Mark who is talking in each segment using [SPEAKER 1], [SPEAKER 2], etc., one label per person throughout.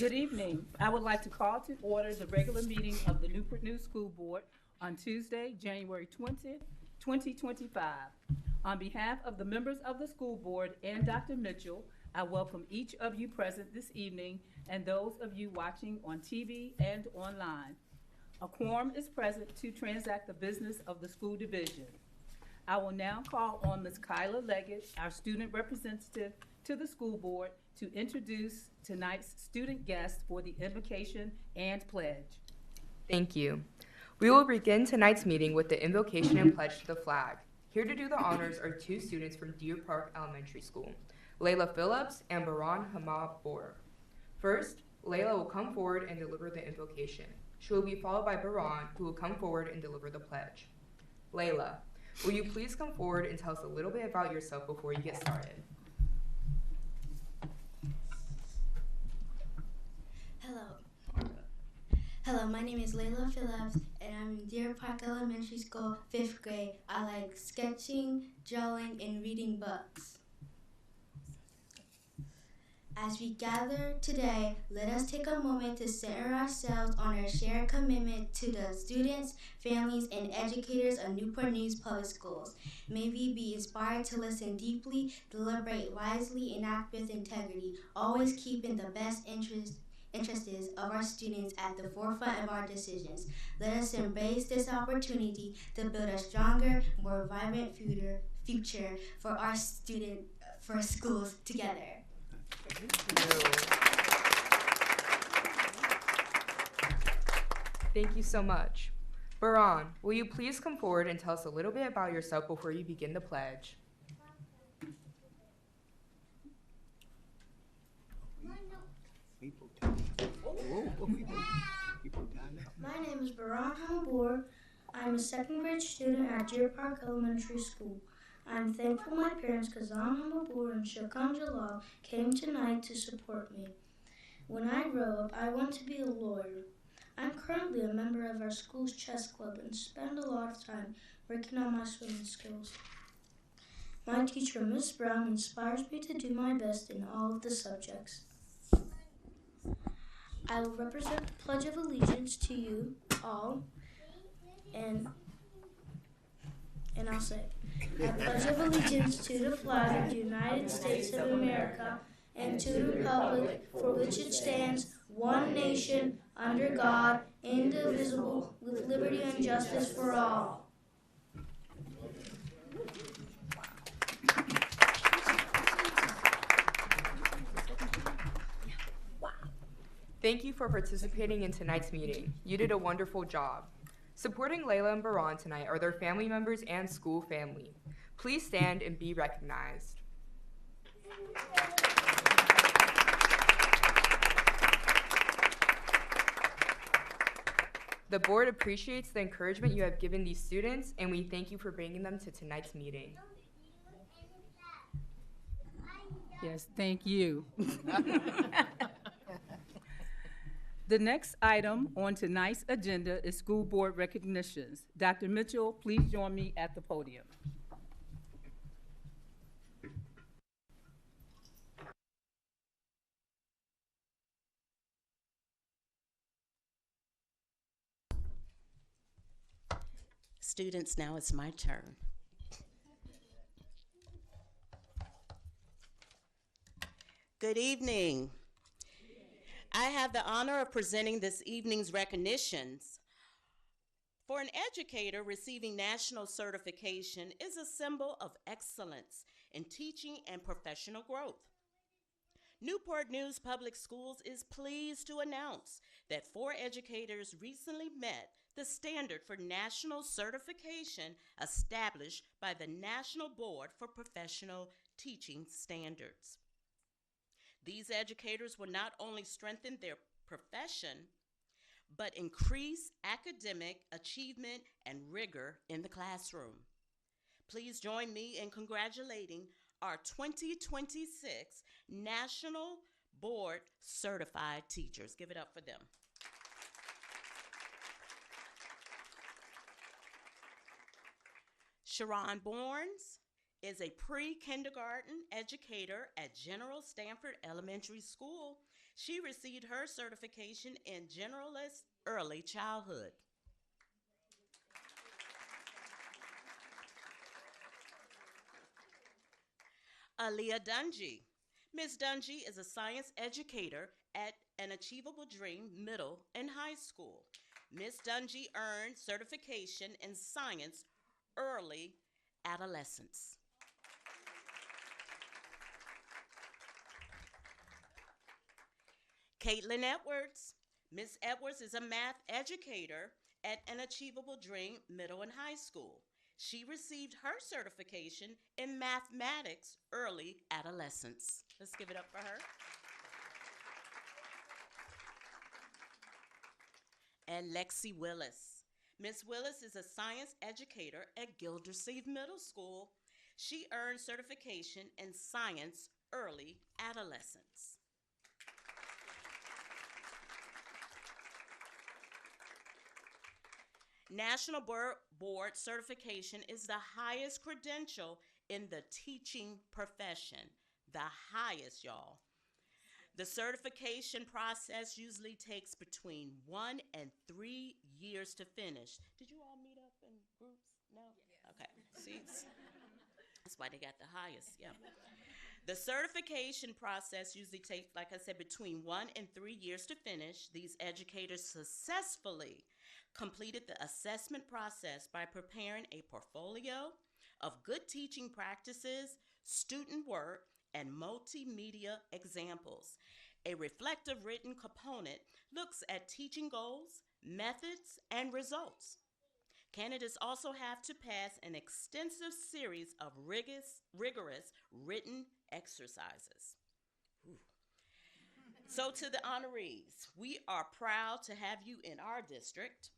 [SPEAKER 1] Good evening. I would like to call to order the regular meeting of the Newport News School Board on Tuesday, January 20th, 2025. On behalf of the members of the school board and Dr. Mitchell, I welcome each of you present this evening and those of you watching on TV and online. A quorum is present to transact the business of the school division. I will now call on Ms. Kyla Leggett, our student representative to the school board, to introduce tonight's student guests for the invocation and pledge.
[SPEAKER 2] Thank you. We will begin tonight's meeting with the invocation and pledge to the flag. Here to do the honors are two students from Deer Park Elementary School, Layla Phillips and Baran Hamab Bor. First, Layla will come forward and deliver the invocation. She will be followed by Baran, who will come forward and deliver the pledge. Layla, will you please come forward and tell us a little bit about yourself before you get started?
[SPEAKER 3] Hello, my name is Layla Phillips, and I'm in Deer Park Elementary School, 5th grade. I like sketching, drawing, and reading books. As we gather today, let us take a moment to center ourselves on our shared commitment to the students, families, and educators of Newport News Public Schools. May we be inspired to listen deeply, deliberate wisely, and act with integrity, always keeping the best interests of our students at the forefront of our decisions. Let us embrace this opportunity to build a stronger, more vibrant future for our schools together.
[SPEAKER 2] Thank you so much. Baran, will you please come forward and tell us a little bit about yourself before you begin the pledge?
[SPEAKER 4] My name is Baran Hamabor. I'm a second grade student at Deer Park Elementary School. I'm thankful my parents, Kazan Hamabor and Shokam Jalal, came tonight to support me. When I grow up, I want to be a lawyer. I'm currently a member of our school's chess club and spend a lot of time working on my swimming skills. My teacher, Miss Brown, inspires me to do my best in all of the subjects. I will represent the Pledge of Allegiance to you all, and I'll say, I pledge of allegiance to the flag of the United States of America and to the republic for which it stands, one nation, under God, indivisible, with liberty and justice for all.
[SPEAKER 2] Thank you for participating in tonight's meeting. You did a wonderful job. Supporting Layla and Baran tonight are their family members and school family. Please stand and be recognized. The board appreciates the encouragement you have given these students, and we thank you for bringing them to tonight's meeting.
[SPEAKER 1] Yes, thank you. The next item on tonight's agenda is school board recognitions. Dr. Mitchell, please join me at the podium.
[SPEAKER 5] Students, now it's my turn. Good evening. I have the honor of presenting this evening's recognitions. For an educator, receiving national certification is a symbol of excellence in teaching and professional growth. Newport News Public Schools is pleased to announce that 4 educators recently met the standard for national certification established by the National Board for Professional Teaching Standards. These educators will not only strengthen their profession, but increase academic achievement and rigor in the classroom. Please join me in congratulating our 2026 National Board Certified Teachers. Give it up for them. Sharon Bournes is a pre-kindergarten educator at General Stanford Elementary School. She received her certification in generalist early childhood. Aaliyah Dungy. Ms. Dungy is a science educator at an Achievable Dream Middle and High School. Ms. Dungy earned certification in science early adolescence. Caitlin Edwards. Ms. Edwards is a math educator at an Achievable Dream Middle and High School. She received her certification in mathematics early adolescence. Let's give it up for her. And Lexi Willis. Ms. Willis is a science educator at Gildersleeve Middle School. She earned certification in science early adolescence. National Board certification is the highest credential in the teaching profession. The highest, y'all. The certification process usually takes between 1 and 3 years to finish. Did you all meet up in groups? No? Okay. See? That's why they got the highest, yeah. The certification process usually takes, like I said, between 1 and 3 years to finish. These educators successfully completed the assessment process by preparing a portfolio of good teaching practices, student work, and multimedia examples. A reflective written component looks at teaching goals, methods, and results. Candidates also have to pass an extensive series of rigorous written exercises. Ooh. So to the honorees, we are proud to have you in our district.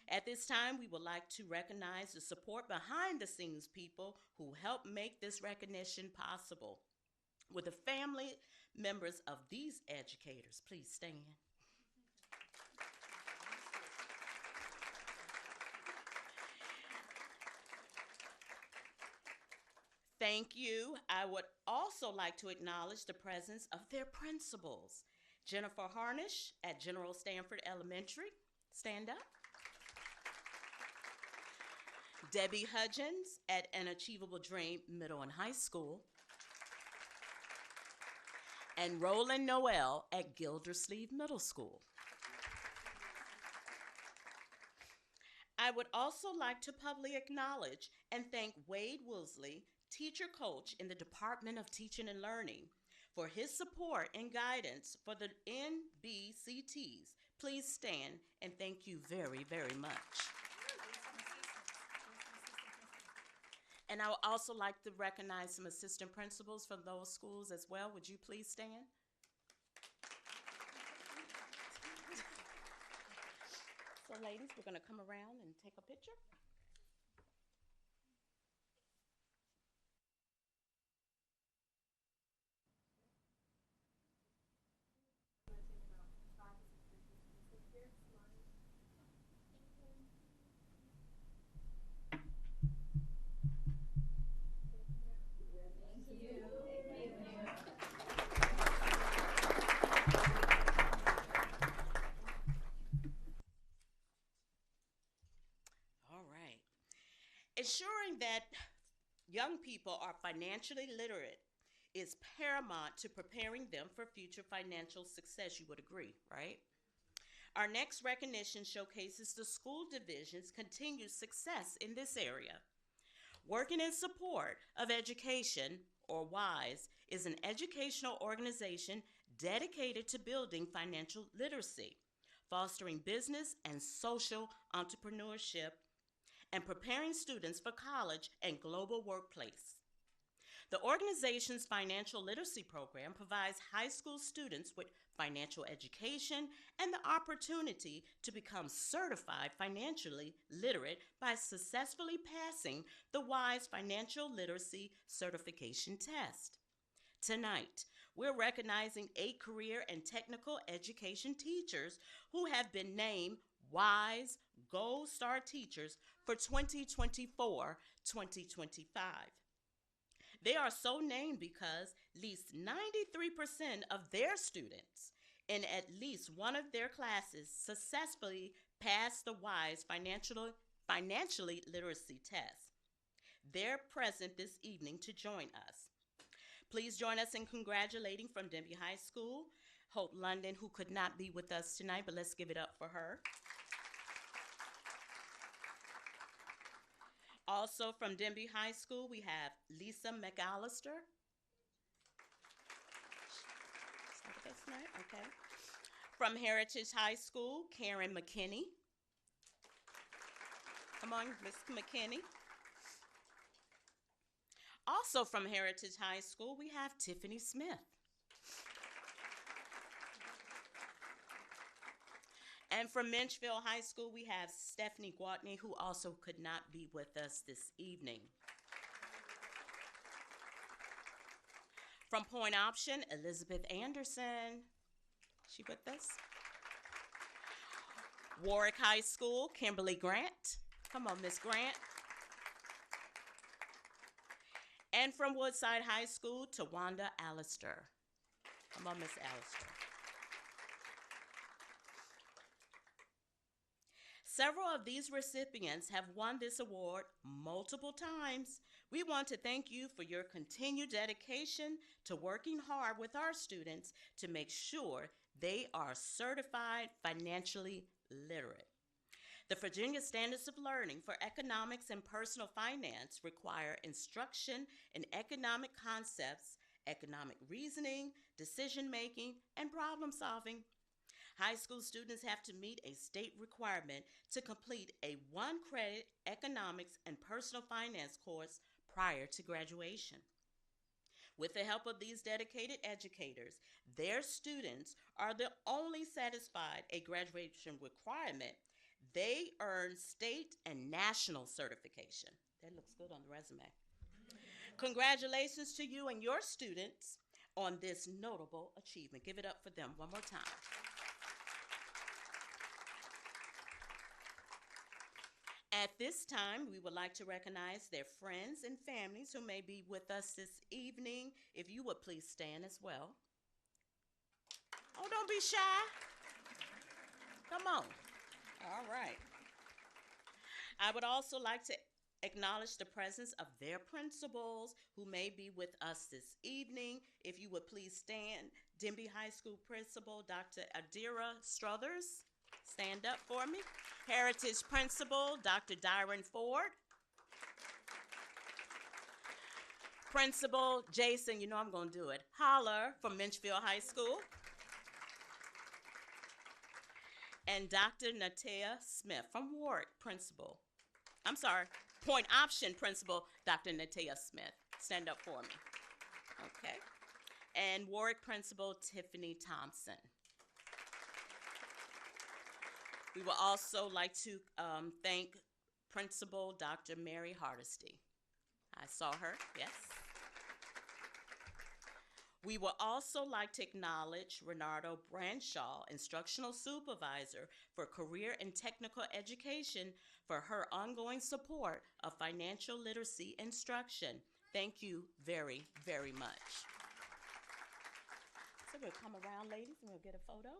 [SPEAKER 5] At this time, we would like to recognize the support behind the scenes people who help make this recognition possible. With the family members of these educators, please stand. Thank you. I would also like to acknowledge the presence of their principals. Jennifer Harnish at General Stanford Elementary, stand up. Debbie Hudgens at An Achievable Dream Middle and High School. And Roland Noel at Gildersleeve Middle School. I would also like to publicly acknowledge and thank Wade Woolsey, teacher coach in the Department of Teaching and Learning, for his support and guidance for the NBCTs. Please stand and thank you very, very much. And I would also like to recognize some assistant principals from those schools as well. Would you please stand? So ladies, we're gonna come around and take a picture. Ensuring that young people are financially literate is paramount to preparing them for future financial success. You would agree, right? Our next recognition showcases the school division's continued success in this area. Working in support of education, or WISE, is an educational organization dedicated to building financial literacy, fostering business and social entrepreneurship, and preparing students for college and global workplace. The organization's financial literacy program provides high school students with financial education and the opportunity to become certified financially literate by successfully passing the WISE Financial Literacy Certification Test. Tonight, we're recognizing 8 career and technical education teachers who have been named WISE Gold Star Teachers for 2024-2025. They are so named because at least 93% of their students in at least one of their classes successfully passed the WISE financially literacy test. They're present this evening to join us. Please join us in congratulating from Denby High School, Hope London, who could not be with us tonight, but let's give it up for her. Also from Denby High School, we have Lisa McAllister. Is that the best name? Okay. From Heritage High School, Karen McKinney. Come on, Miss McKinney. Also from Heritage High School, we have Tiffany Smith. And from Menchville High School, we have Stephanie Guatney, who also could not be with us this evening. From Point Option, Elizabeth Anderson. She with us? Warwick High School, Kimberly Grant. Come on, Miss Grant. And from Woodside High School, Tawanda Allister. Come on, Miss Allister. Several of these recipients have won this award multiple times. We want to thank you for your continued dedication to working hard with our students to make sure they are certified financially literate. The Virginia Standards of Learning for Economics and Personal Finance require instruction in economic concepts, economic reasoning, decision-making, and problem-solving. High school students have to meet a state requirement to complete a one-credit economics and personal finance course prior to graduation. With the help of these dedicated educators, their students are the only satisfied a graduation requirement. They earn state and national certification. That looks good on the resume. Congratulations to you and your students on this notable achievement. Give it up for them one more time. At this time, we would like to recognize their friends and families who may be with us this evening. If you would please stand as well. Oh, don't be shy. Come on. All right. I would also like to acknowledge the presence of their principals who may be with us this evening. If you would please stand. Denby High School Principal, Dr. Adira Struthers. Stand up for me. Heritage Principal, Dr. Dyron Ford. Principal Jason, you know I'm going to do it, Holler from Menchville High School. And Dr. Natea Smith from Warwick Principal. Point Option Principal, Dr. Natea Smith. Stand up for me. Okay. And Warwick Principal Tiffany Thompson. We would also like to thank Principal Dr. Mary Hardesty. I saw her, yes. We would also like to acknowledge Renardo Branshaw, Instructional Supervisor for Career and Technical Education, for her ongoing support of financial literacy instruction. Thank you very, very much. So we'll come around, ladies, and we'll get a photo.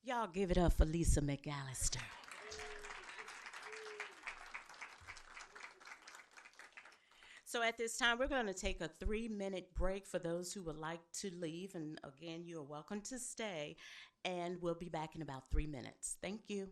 [SPEAKER 5] Y'all give it up for Lisa McAllister. So at this time, we're going to take a 3-minute break for those who would like to leave. And again, you are welcome to stay. And we'll be back in about 3 minutes. Thank you.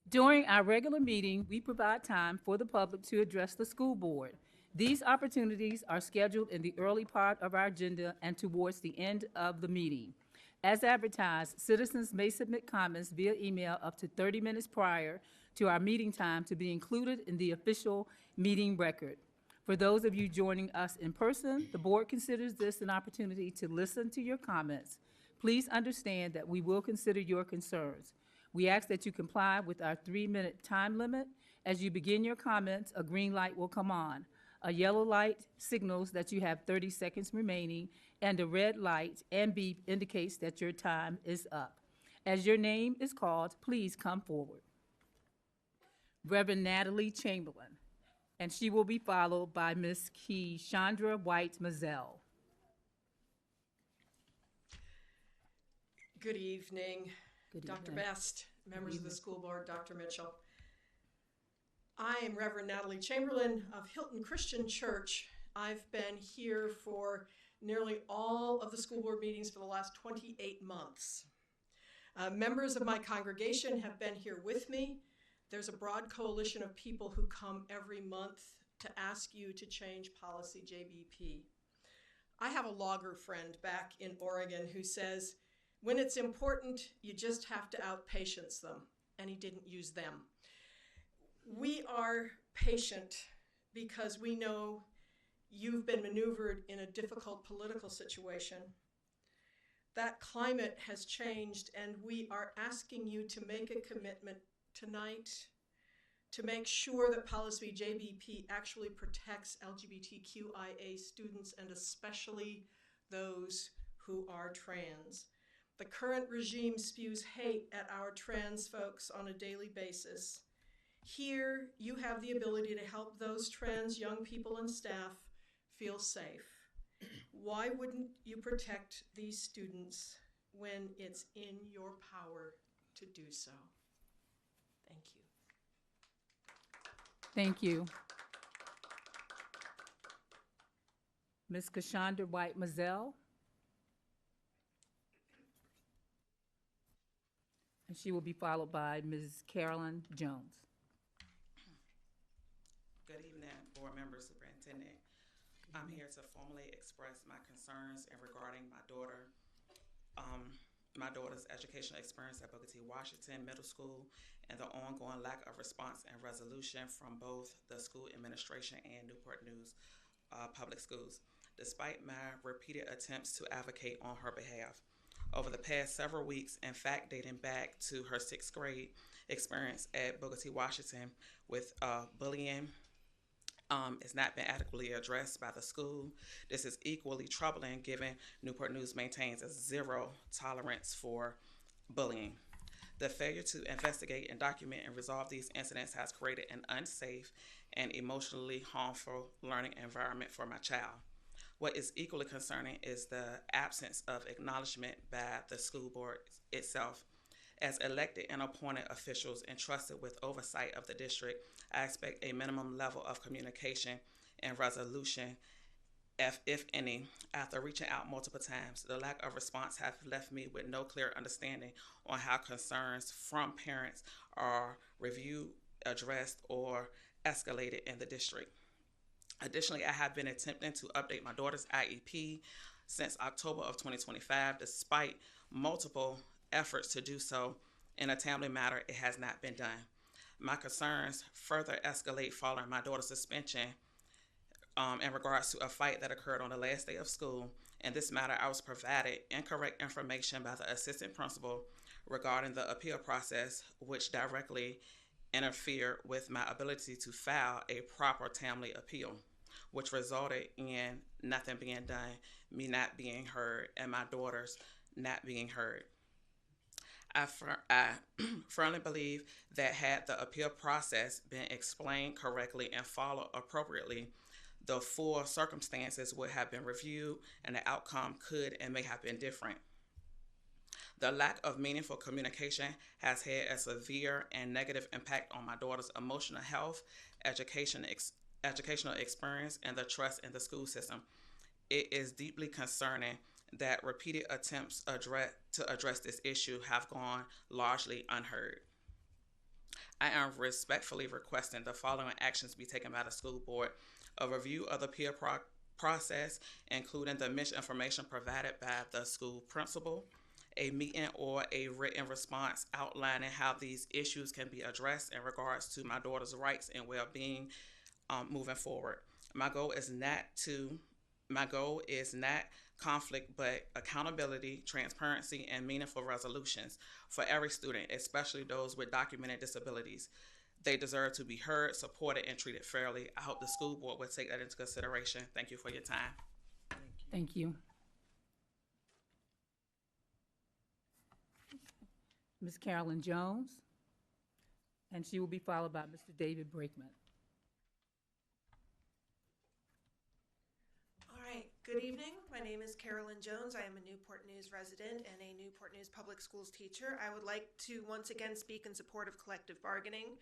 [SPEAKER 1] During our regular meeting, we provide time for the public to address the school board. These opportunities are scheduled in the early part of our agenda and towards the end of the meeting. As advertised, citizens may submit comments via email up to 30 minutes prior to our meeting time to be included in the official meeting record. For those of you joining us in person, the board considers this an opportunity to listen to your comments. Please understand that we will consider your concerns. We ask that you comply with our 3-minute time limit. As you begin your comments, a green light will come on. A yellow light signals that you have 30 seconds remaining, and a red light and beep indicates that your time is up. As your name is called, please come forward. Reverend Natalie Chamberlain, and she will be followed by Ms. Keyshandra White-Mazel.
[SPEAKER 6] Good evening,
[SPEAKER 1] Good
[SPEAKER 6] Dr.
[SPEAKER 1] evening.
[SPEAKER 6] Best, members of the school board, Dr. Mitchell. I am Reverend Natalie Chamberlain of Hilton Christian Church. I've been here for nearly all of the school board meetings for the last 28 months. Members of my congregation have been here with me. There's a broad coalition of people who come every month to ask you to change policy JBP. I have a logger friend back in Oregon who says, when it's important, you just have to outpatience them, and he didn't use them. We are patient because we know you've been maneuvered in a difficult political situation. That climate has changed, and we are asking you to make a commitment tonight to make sure that Policy JBP actually protects LGBTQIA students, and especially those who are trans. The current regime spews hate at our trans folks on a daily basis. Here, you have the ability to help those trans young people and staff feel safe. Why wouldn't you protect these students when it's in your power to do so? Thank you.
[SPEAKER 1] Thank you. Ms. Kashandra White Mazel. And she will be followed by Ms. Carolyn Jones.
[SPEAKER 7] Good evening, board members, superintendent. I'm here to formally express my concerns regarding my daughter's educational experience at Booker T. Washington Middle School and the ongoing lack of response and resolution from both the school administration and Newport News Public Schools, despite my repeated attempts to advocate on her behalf. Over the past several weeks, in fact dating back to her 6th grade experience at Booker T. Washington with bullying, it's not been adequately addressed by the school. This is equally troubling given Newport News maintains a zero tolerance for bullying. The failure to investigate and document and resolve these incidents has created an unsafe and emotionally harmful learning environment for my child. What is equally concerning is the absence of acknowledgement by the school board itself. As elected and appointed officials entrusted with oversight of the district, I expect a minimum level of communication and resolution, if any. After reaching out multiple times, the lack of response has left me with no clear understanding on how concerns from parents are reviewed, addressed, or escalated in the district. Additionally, I have been attempting to update my daughter's IEP since October of 2025, despite multiple efforts to do so in a timely manner. It has not been done. My concerns further escalate following my daughter's suspension in regards to a fight that occurred on the last day of school. In this matter, I was provided incorrect information by the assistant principal regarding the appeal process, which directly interfered with my ability to file a proper timely appeal, which resulted in nothing being done, me not being heard, and my daughters not being heard. I firmly believe that had the appeal process been explained correctly and followed appropriately, the full circumstances would have been reviewed and the outcome could and may have been different. The lack of meaningful communication has had a severe and negative impact on my daughter's emotional health, educational experience, and the trust in the school system. It is deeply concerning that repeated attempts to address this issue have gone largely unheard. I am respectfully requesting the following actions be taken by the school board: a review of the peer process, including the misinformation provided by the school principal, a meeting or a written response outlining how these issues can be addressed in regards to my daughter's rights and well-being moving forward. My goal is not conflict, but accountability, transparency, and meaningful resolutions for every student, especially those with documented disabilities. They deserve to be heard, supported, and treated fairly. I hope the school board will take that into consideration. Thank you for your time.
[SPEAKER 1] Thank you. Ms. Carolyn Jones, and she will be followed by Mr. David Brakeman.
[SPEAKER 8] All right, good evening. My name is Carolyn Jones. I am a Newport News resident and a Newport News Public Schools teacher. I would like to once again speak in support of collective bargaining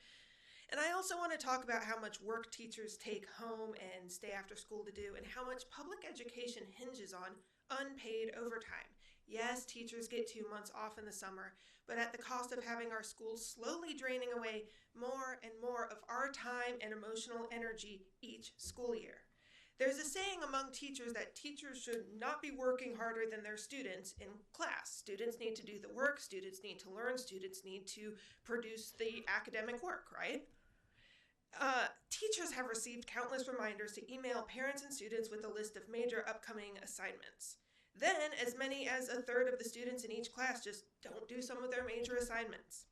[SPEAKER 8] And I also want to talk about how much work teachers take home and stay after school to do, and how much public education hinges on unpaid overtime. Yes, teachers get 2 months off in the summer, but at the cost of having our schools slowly draining away more and more of our time and emotional energy each school year. There's a saying among teachers that teachers should not be working harder than their students in class. Students need to do the work, students need to learn, students need to produce the academic work, right? Teachers have received countless reminders to email parents and students with a list of major upcoming assignments. Then, as many as a third of the students in each class just don't do some of their major assignments.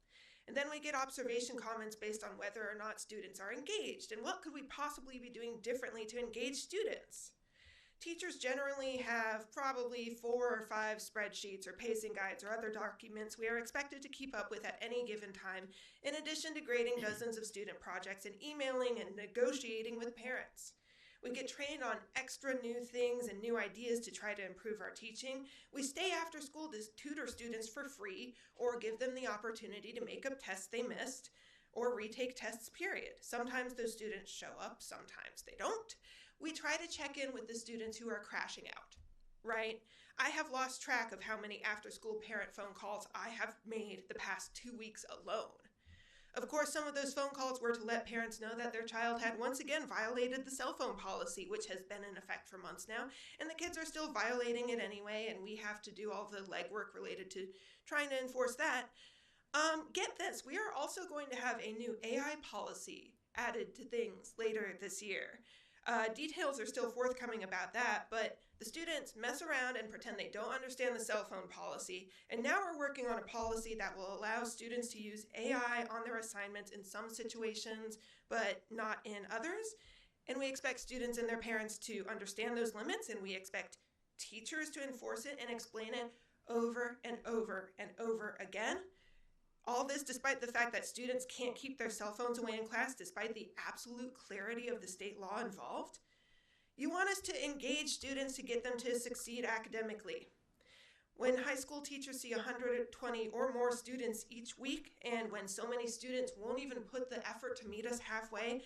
[SPEAKER 8] And then we get observation comments based on whether or not students are engaged, and what could we possibly be doing differently to engage students. Teachers generally have probably 4 or 5 spreadsheets or pacing guides or other documents we are expected to keep up with at any given time, in addition to grading dozens of student projects and emailing and negotiating with parents. We get trained on extra new things and new ideas to try to improve our teaching. We stay after school to tutor students for free or give them the opportunity to make up tests they missed or retake tests, period. Sometimes those students show up, sometimes they don't. We try to check in with the students who are crashing out, right? I have lost track of how many after-school parent phone calls I have made the past 2 weeks alone. Of course, some of those phone calls were to let parents know that their child had once again violated the cell phone policy, which has been in effect for months now, and the kids are still violating it anyway, and we have to do all the legwork related to trying to enforce that. Get this, we are also going to have a new AI policy added to things later this year. Details are still forthcoming about that, but the students mess around and pretend they don't understand the cell phone policy, and now we're working on a policy that will allow students to use AI on their assignments in some situations, but not in others. And we expect students and their parents to understand those limits, and we expect teachers to enforce it and explain it over and over and over again. All this despite the fact that students can't keep their cell phones away in class, despite the absolute clarity of the state law involved. You want us to engage students to get them to succeed academically. When high school teachers see 120 or more students each week, and when so many students won't even put the effort to meet us halfway,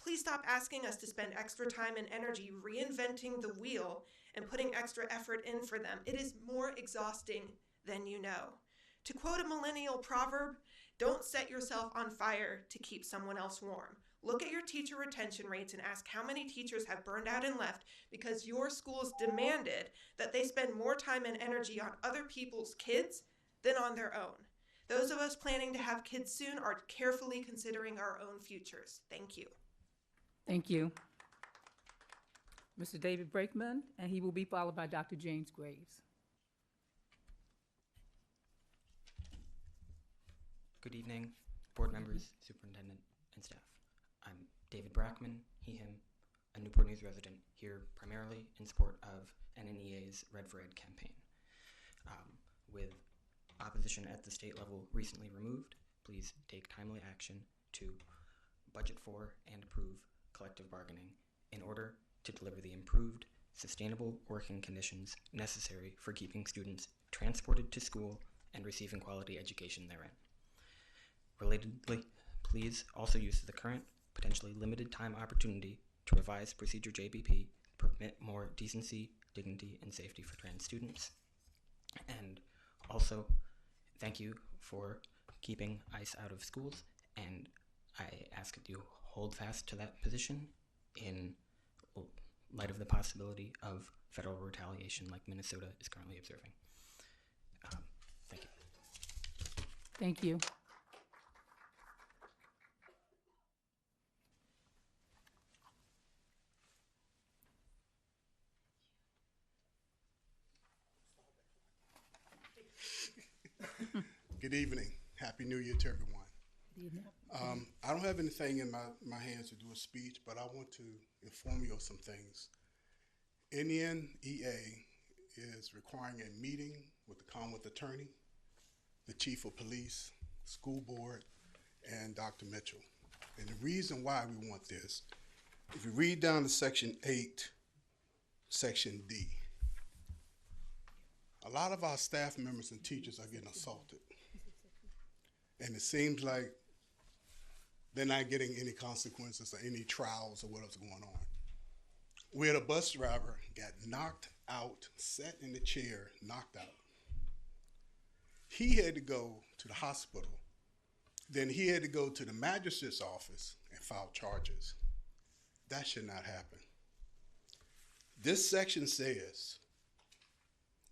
[SPEAKER 8] please stop asking us to spend extra time and energy reinventing the wheel and putting extra effort in for them. It is more exhausting than you know. To quote a millennial proverb, don't set yourself on fire to keep someone else warm. Look at your teacher retention rates and ask how many teachers have burned out and left because your schools demanded that they spend more time and energy on other people's kids than on their own. Those of us planning to have kids soon are carefully considering our own futures. Thank you.
[SPEAKER 1] Thank you. Mr. David Brakeman, and he will be followed by Dr. James Graves.
[SPEAKER 9] Good evening, board members, superintendent, and staff. I'm David Brackman, he, him, a Newport News resident here primarily in support of NNEA's Red for Ed campaign. With opposition at the state level recently removed, please take timely action to budget for and approve collective bargaining in order to deliver the improved, sustainable working conditions necessary for keeping students transported to school and receiving quality education therein. Relatedly, please also use the current, potentially limited time opportunity to revise Procedure JBP to permit more decency, dignity, and safety for trans students. And also, thank you for keeping ICE out of schools, and I ask that you hold fast to that position in light of the possibility of federal retaliation like Minnesota is currently observing. Thank you.
[SPEAKER 1] Thank you.
[SPEAKER 10] Good evening. Happy New Year to everyone. I don't have anything in my hands to do a speech, but I want to inform you of some things. NNEA is requiring a meeting with the Commonwealth Attorney, the Chief of Police, School Board, and Dr. Mitchell. And the reason why we want this, if you read down to Section 8, Section D, a lot of our staff members and teachers are getting assaulted. And it seems like they're not getting any consequences or any trials or whatever's going on. We had a bus driver got knocked out, sat in the chair, knocked out. He had to go to the hospital. Then he had to go to the magistrate's office and file charges. That should not happen. This section says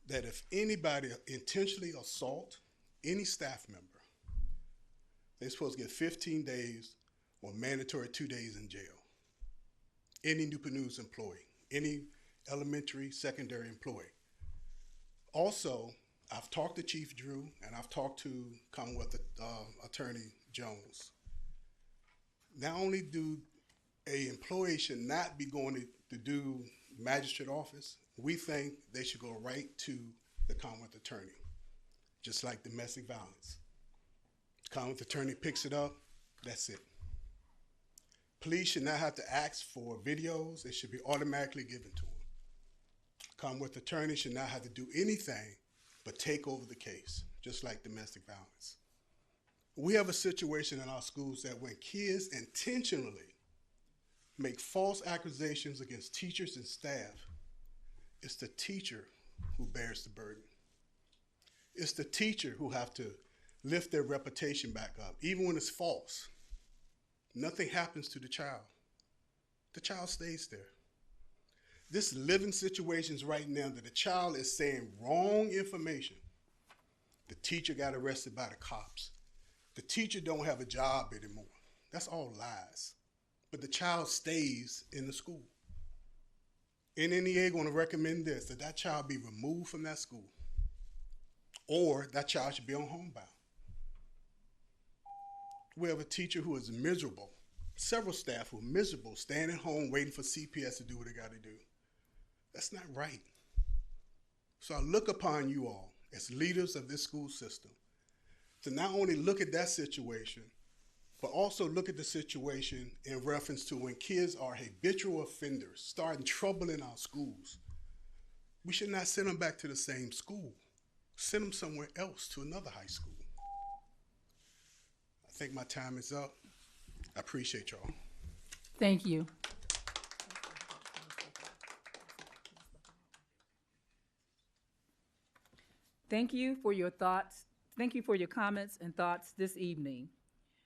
[SPEAKER 10] that if anybody intentionally assault any staff member, they're supposed to get 15 days or mandatory 2 days in jail. Any Newport News employee, any elementary, secondary employee. Also, I've talked to Chief Drew and I've talked to Commonwealth Attorney Jones. Not only do a employee should not be going to do magistrate office, we think they should go right to the Commonwealth Attorney, just like domestic violence. The Commonwealth Attorney picks it up, that's it. Police should not have to ask for videos, it should be automatically given to them. Commonwealth Attorney should not have to do anything but take over the case, just like domestic violence. We have a situation in our schools that when kids intentionally make false accusations against teachers and staff, it's the teacher who bears the burden. It's the teacher who have to lift their reputation back up, even when it's false. Nothing happens to the child. The child stays there. This living situations right now that the child is saying wrong information. The teacher got arrested by the cops. The teacher don't have a job anymore. That's all lies. But the child stays in the school. NNEA going to recommend this, that child be removed from that school. Or that child should be on homebound. We have a teacher who is miserable. Several staff who are miserable, staying at home waiting for CPS to do what they got to do. That's not right. So I look upon you all as leaders of this school system to not only look at that situation, but also look at the situation in reference to when kids are habitual offenders, starting trouble in our schools. We should not send them back to the same school. Send them somewhere else, to another high school. I think my time is up. I appreciate y'all.
[SPEAKER 1] Thank you. Thank you for your thoughts. Thank you for your comments and thoughts this evening.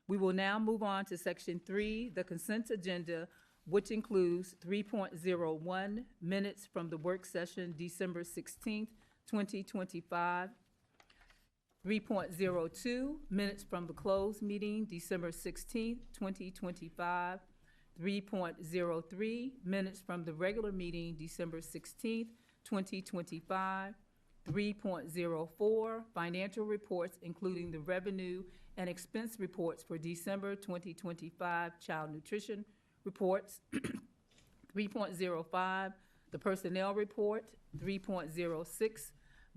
[SPEAKER 1] We will now move on to Section 3, the consent agenda, which includes 3.01 minutes from the work session December 16th, 2025, 3.02 minutes from the closed meeting December 16th, 2025, 3.03 minutes from the regular meeting December 16th, 2025, 3.04 financial reports, including the revenue and expense reports for December 2025 child nutrition reports, 3.05 the personnel report, 3.06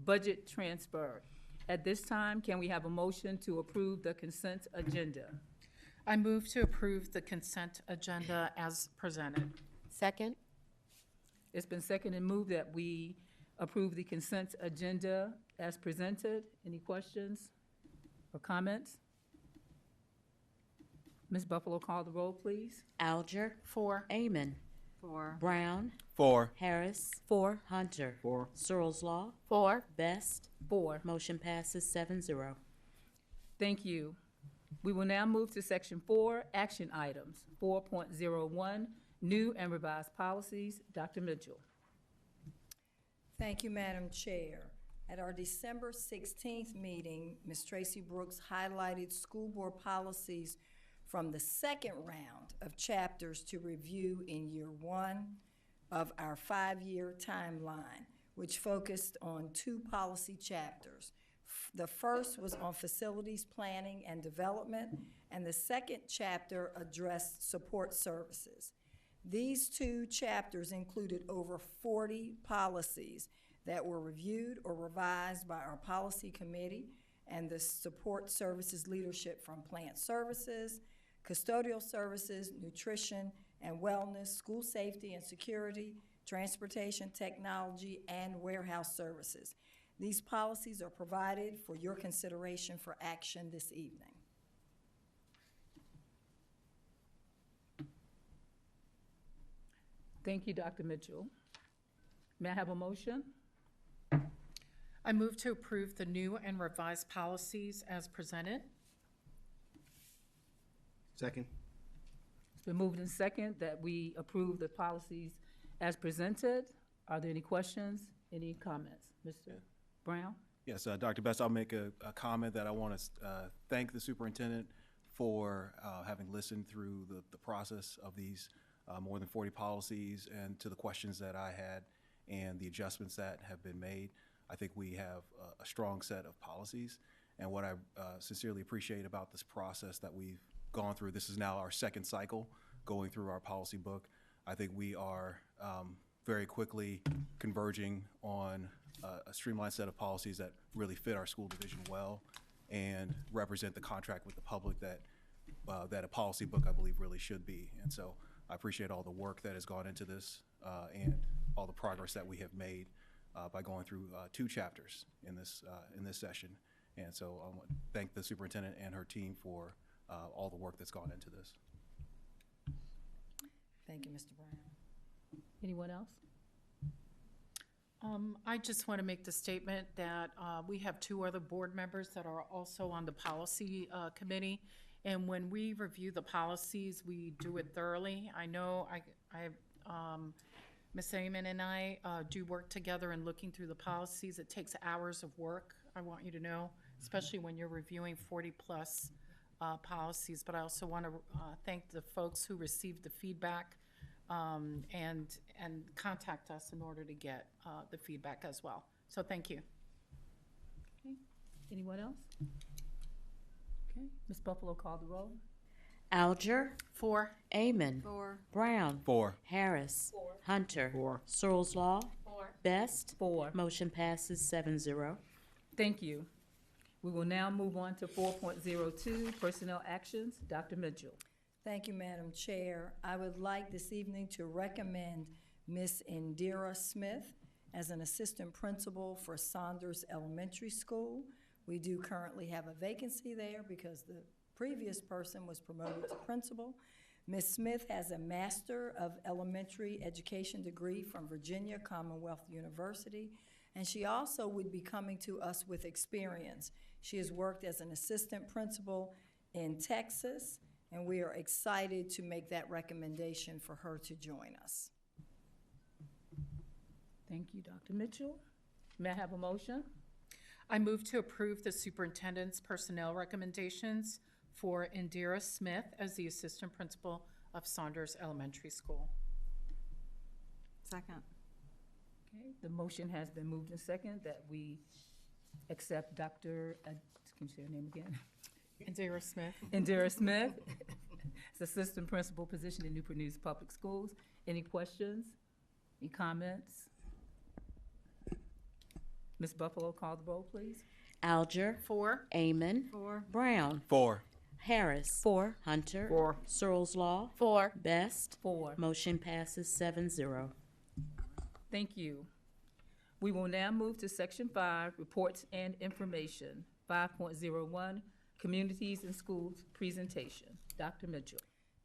[SPEAKER 1] budget transfer. At this time, can we have a motion to approve the consent agenda?
[SPEAKER 11] I move to approve the consent agenda as presented.
[SPEAKER 12] Second.
[SPEAKER 1] It's been seconded and moved that we approve the consent agenda as presented. Any questions or comments? Ms. Buffalo, call the roll, please.
[SPEAKER 12] Alger.
[SPEAKER 11] 4.
[SPEAKER 12] Amon.
[SPEAKER 11] 4.
[SPEAKER 12] Brown.
[SPEAKER 9] 4.
[SPEAKER 12] Harris.
[SPEAKER 1] 4.
[SPEAKER 12] Hunter.
[SPEAKER 9] 4.
[SPEAKER 12] Searles Law.
[SPEAKER 11] 4.
[SPEAKER 12] Best.
[SPEAKER 1] 4.
[SPEAKER 12] Motion passes 7-0.
[SPEAKER 1] Thank you. We will now move to Section 4, action items. 4.01, new and revised policies. Dr. Mitchell.
[SPEAKER 13] Thank you, Madam Chair. At our December 16th meeting, Ms. Tracy Brooks highlighted school board policies from the second round of chapters to review in year 1 of our 5-year timeline, which focused on 2 policy chapters. The first was on facilities planning and development, and the second chapter addressed support services. These 2 chapters included over 40 policies that were reviewed or revised by our policy committee and the support services leadership from plant services, custodial services, nutrition and wellness, school safety and security, transportation technology, and warehouse services. These policies are provided for your consideration for action this evening.
[SPEAKER 1] Thank you, Dr. Mitchell. May I have a motion?
[SPEAKER 11] I move to approve the new and revised policies as presented.
[SPEAKER 14] Second.
[SPEAKER 1] It's been moved and second that we approve the policies as presented. Are there any questions, any comments? Mr. Brown?
[SPEAKER 14] Yes, Dr. Best, I'll make a comment that I want to thank the superintendent for having listened through the process of these more than 40 policies and to the questions that I had and the adjustments that have been made. I think we have a strong set of policies, and what I sincerely appreciate about this process that we've gone through, this is now our second cycle going through our policy book. I think we are very quickly converging on a streamlined set of policies that really fit our school division well and represent the contract with the public that a policy book, I believe, really should be. And so I appreciate all the work that has gone into this and all the progress that we have made by going through 2 chapters in this session. And so I want to thank the superintendent and her team for all the work that's gone into this.
[SPEAKER 13] Thank you, Mr. Brown.
[SPEAKER 1] Anyone else?
[SPEAKER 11] I just want to make the statement that we have 2 other board members that are also on the policy committee. And when we review the policies, we do it thoroughly. I know Ms. Amon and I do work together in looking through the policies. It takes hours of work, I want you to know, especially when you're reviewing 40-plus policies. But I also want to thank the folks who received the feedback and contact us in order to get the feedback as well. So thank you.
[SPEAKER 1] Okay. Anyone else? Okay. Ms. Buffalo, call the roll.
[SPEAKER 12] Alger.
[SPEAKER 11] 4.
[SPEAKER 12] Amon.
[SPEAKER 13] 4.
[SPEAKER 12] Brown.
[SPEAKER 14] 4.
[SPEAKER 12] Harris.
[SPEAKER 13] 4.
[SPEAKER 12] Hunter.
[SPEAKER 14] 4.
[SPEAKER 12] Searles Law.
[SPEAKER 13] 4.
[SPEAKER 12] Best.
[SPEAKER 1] 4.
[SPEAKER 12] Motion passes 7-0.
[SPEAKER 1] Thank you. We will now move on to 4.02, personnel actions. Dr. Mitchell.
[SPEAKER 13] Thank you, Madam Chair. I would like this evening to recommend Ms. Indira Smith as an assistant principal for Saunders Elementary School. We do currently have a vacancy there because the previous person was promoted to principal. Ms. Smith has a Master of Elementary Education degree from Virginia Commonwealth University, and she also would be coming to us with experience. She has worked as an assistant principal in Texas, and we are excited to make that recommendation for her to join us.
[SPEAKER 1] Thank you, Dr. Mitchell. May I have a motion?
[SPEAKER 11] I move to approve the superintendent's personnel recommendations for Indira Smith as the assistant principal of Saunders Elementary School.
[SPEAKER 13] Second.
[SPEAKER 1] Okay, the motion has been moved and second that we accept Dr., can you say her name again?
[SPEAKER 11] Indira Smith.
[SPEAKER 1] Indira Smith, as assistant principal position in Newport News Public Schools. Any questions? Any comments? Ms. Buffalo, call the roll, please.
[SPEAKER 12] Alger.
[SPEAKER 11] 4.
[SPEAKER 12] Amon.
[SPEAKER 13] 4.
[SPEAKER 12] Brown.
[SPEAKER 14] 4.
[SPEAKER 12] Harris.
[SPEAKER 1] 4.
[SPEAKER 12] Hunter.
[SPEAKER 14] 4.
[SPEAKER 12] Searles Law.
[SPEAKER 11] 4.
[SPEAKER 12] Best.
[SPEAKER 1] 4.
[SPEAKER 12] Motion passes 7-0.
[SPEAKER 1] Thank you. We will now move to Section 5, Reports and Information. 5.01, Communities and Schools Presentation. Dr. Mitchell.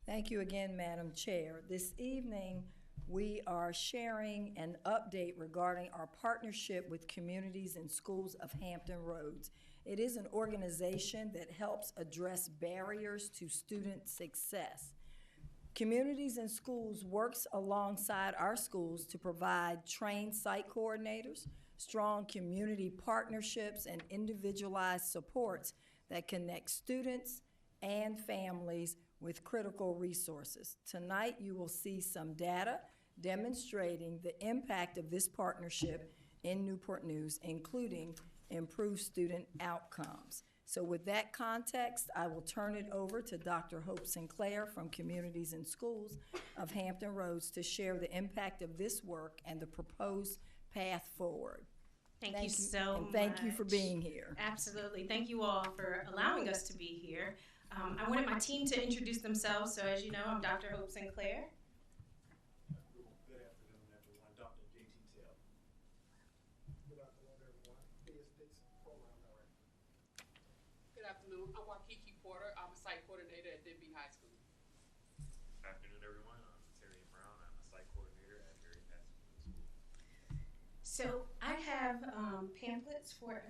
[SPEAKER 13] Thank you again, Madam Chair. This evening, we are sharing an update regarding our partnership with Communities and Schools of Hampton Roads. It is an organization that helps address barriers to student success. Communities and Schools works alongside our schools to provide trained site coordinators, strong community partnerships, and individualized supports that connect students and families with critical resources. Tonight, you will see some data demonstrating the impact of this partnership in Newport News, including improved student outcomes. So with that context, I will turn it over to Dr. Hope Sinclair from Communities and Schools of Hampton Roads to share the impact of this work and the proposed path forward.
[SPEAKER 15] Thank you so
[SPEAKER 13] and
[SPEAKER 15] much.
[SPEAKER 13] thank you for being here.
[SPEAKER 15] Absolutely. Thank you all for allowing us to be here. I wanted my team to introduce themselves. So as you know, I'm Dr. Hope Sinclair.
[SPEAKER 16] Good afternoon, everyone. Dr. J.T. Taylor. Good afternoon, everyone. P.S. Dixon, Program Director.
[SPEAKER 17] Good afternoon. I'm Wakiki Porter. I'm a site coordinator at Denby High School.
[SPEAKER 18] Good afternoon, everyone. I'm Terry Brown. I'm a site coordinator
[SPEAKER 15] So I have pamphlets for.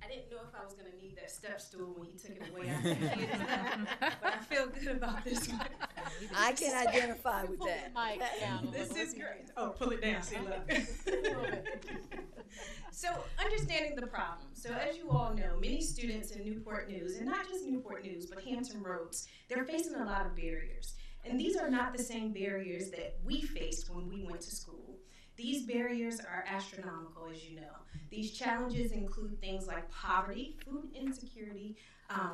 [SPEAKER 15] I didn't know if I was going to need that step stool when he took it away. But I feel good about this one.
[SPEAKER 13] I can identify with that.
[SPEAKER 15] This is great. Oh, pull it down. See, look. So, understanding the problem. So, as you all know, many students in Newport News, and not just Newport News, but Hampton Roads, they're facing a lot of barriers. And these are not the same barriers that we faced when we went to school. These barriers are astronomical, as you know. These challenges include things like poverty, food insecurity,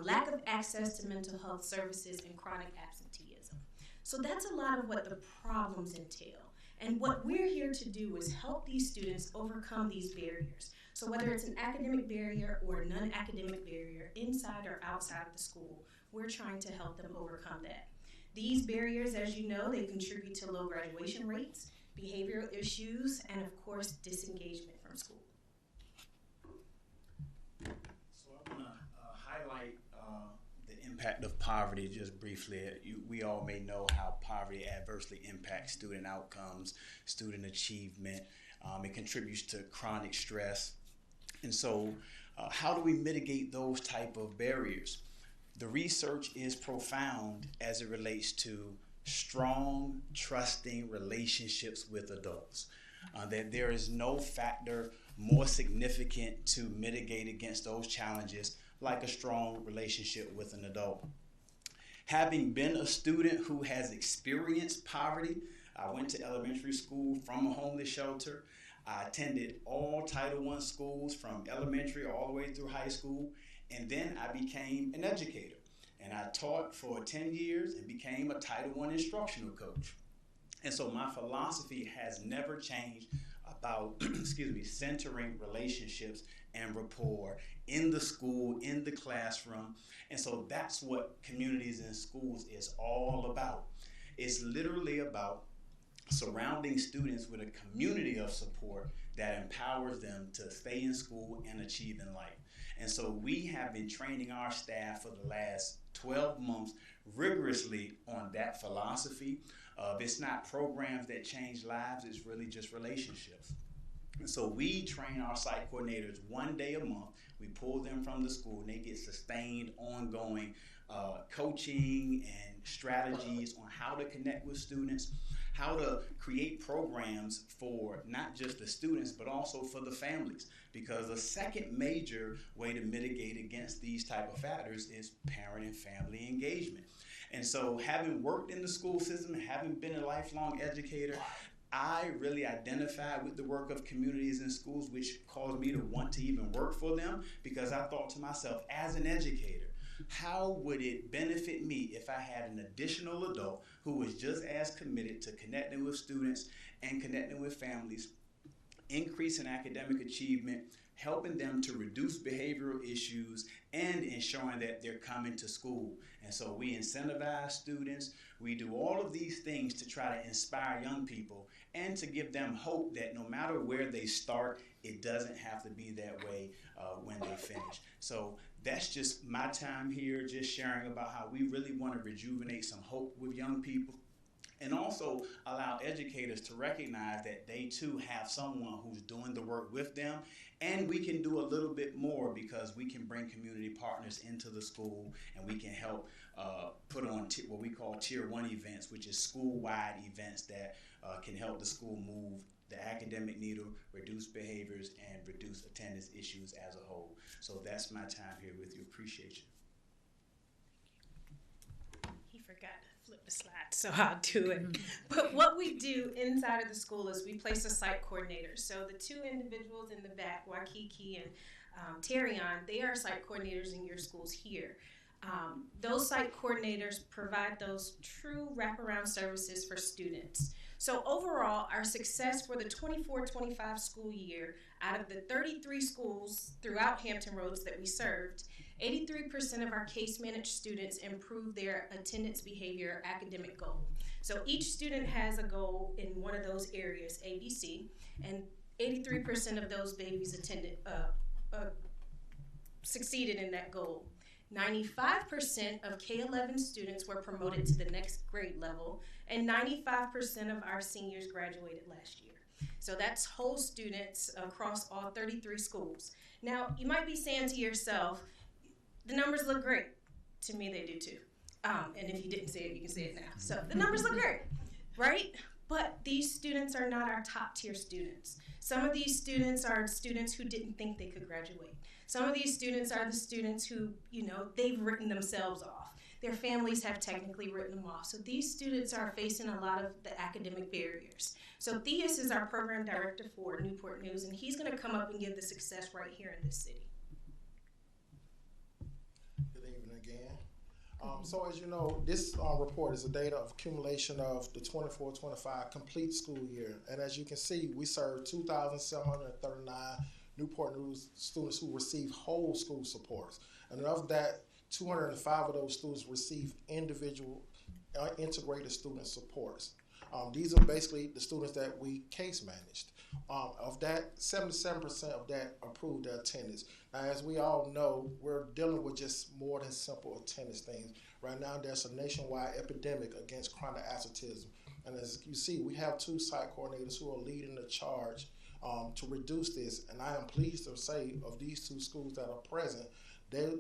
[SPEAKER 15] lack of access to mental health services, and chronic absenteeism. So that's a lot of what the problems entail. And what we're here to do is help these students overcome these barriers. So whether it's an academic barrier or a non-academic barrier, inside or outside of the school, we're trying to help them overcome that. These barriers, as you know, they contribute to low graduation rates, behavioral issues, and of course, disengagement from school.
[SPEAKER 18] So I want to highlight the impact of poverty just briefly. We all may know how poverty adversely impacts student outcomes, student achievement. It contributes to chronic stress. And so how do we mitigate those type of barriers? The research is profound as it relates to strong, trusting relationships with adults. That there is no factor more significant to mitigate against those challenges like a strong relationship with an adult. Having been a student who has experienced poverty, I went to elementary school from a homeless shelter. I attended all Title I schools from elementary all the way through high school, and then I became an educator. And I taught for 10 years and became a Title I instructional coach. And so my philosophy has never changed about, centering relationships and rapport in the school, in the classroom. And so that's what Communities in Schools is all about. It's literally about surrounding students with a community of support that empowers them to stay in school and achieve in life. And so we have been training our staff for the last 12 months rigorously on that philosophy. It's not programs that change lives, it's really just relationships. And so we train our site coordinators one day a month. We pull them from the school and they get sustained, ongoing coaching and strategies on how to connect with students, how to create programs for not just the students, but also for the families. Because a second major way to mitigate against these type of factors is parent and family engagement. And so having worked in the school system, having been a lifelong educator, I really identified with the work of Communities in Schools, which caused me to want to even work for them, because I thought to myself, as an educator, how would it benefit me if I had an additional adult who was just as committed to connecting with students and connecting with families, increasing academic achievement, helping them to reduce behavioral issues, and ensuring that they're coming to school. And so we incentivize students. We do all of these things to try to inspire young people and to give them hope that no matter where they start, it doesn't have to be that way when they finish. So that's just my time here, just sharing about how we really want to rejuvenate some hope with young people, and also allow educators to recognize that they too have someone who's doing the work with them. And we can do a little bit more because we can bring community partners into the school, and we can help put on what we call Tier 1 events, which is school-wide events that can help the school move the academic needle, reduce behaviors, and reduce attendance issues as a whole. So that's my time here with you. Appreciate you.
[SPEAKER 15] He forgot to flip the slide, so I'll do it. But what we do inside of the school is we place a site coordinator. So the two individuals in the back, Waikiki and Terrion, they are site coordinators in your schools here. Those site coordinators provide those true wraparound services for students. So overall, our success for the 24-25 school year, out of the 33 schools throughout Hampton Roads that we served, 83% of our case managed students improved their attendance, behavior, academic goal. So each student has a goal in one of those areas, ABC, and 83% of those babies succeeded in that goal. 95% of K-11 students were promoted to the next grade level, and 95% of our seniors graduated last year. So that's whole students across all 33 schools. Now, you might be saying to yourself, the numbers look great. To me, they do too. And if you didn't say it, you can say it now. So the numbers look great, right? But these students are not our top tier students. Some of these students are students who didn't think they could graduate. Some of these students are the students who, they've written themselves off. Their families have technically written them off. So these students are facing a lot of the academic barriers. So Theus is our program director for Newport News, and he's gonna come up and give the success right here in this city.
[SPEAKER 16] Good evening again. So as you know, this report is a data of accumulation of the 24-25 complete school year. And as you can see, we serve 2,739 Newport News students who receive whole school supports. And of that, 205 of those students receive individual integrated student supports. These are basically the students that we case managed. Of that, 77% of that approved their attendance. Now, as we all know, we're dealing with just more than simple attendance things. Right now, there's a nationwide epidemic against chronic absenteeism. And as you see, we have 2 site coordinators who are leading the charge to reduce this. And I am pleased to say of these 2 schools that are present,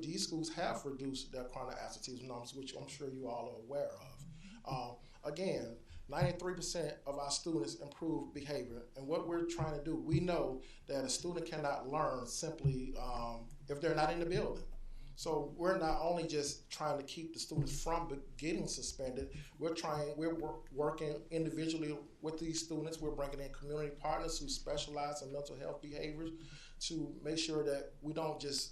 [SPEAKER 16] these schools have reduced their chronic absenteeism numbers, which I'm sure you all are aware of. Again, 93% of our students improve behavior. And what we're trying to do, we know that a student cannot learn simply if they're not in the building. So we're not only just trying to keep the students from getting suspended, we're working individually with these students. We're bringing in community partners who specialize in mental health behaviors to make sure that we don't just,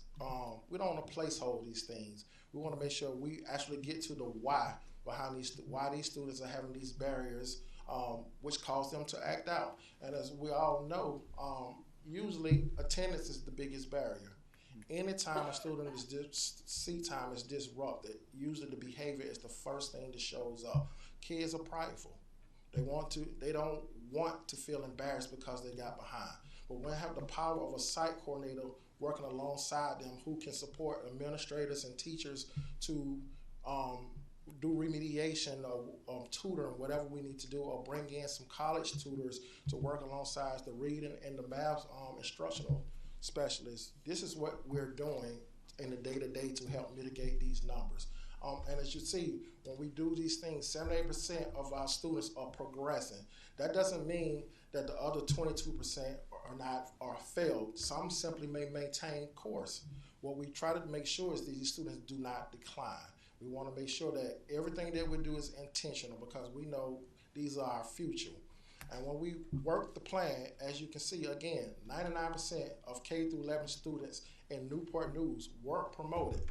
[SPEAKER 16] we don't want to placehold these things. We want to make sure we actually get to the why behind why these students are having these barriers, which cause them to act out. And as we all know, usually attendance is the biggest barrier. Anytime a student seat time is disrupted, usually the behavior is the first thing that shows up. Kids are prideful. They don't want to feel embarrassed because they got behind. But when we have the power of a site coordinator working alongside them who can support administrators and teachers to do remediation or tutoring, whatever we need to do, or bring in some college tutors to work alongside the reading and the math instructional specialists. This is what we're doing in the day-to-day to help mitigate these numbers. And as you see, when we do these things, 78% of our students are progressing. That doesn't mean that the other 22% are failed. Some simply may maintain course. What we try to make sure is that these students do not decline. We want to make sure that everything that we do is intentional because we know these are our future. And when we work the plan, as you can see, again, 99% of K-11 students in Newport News were promoted.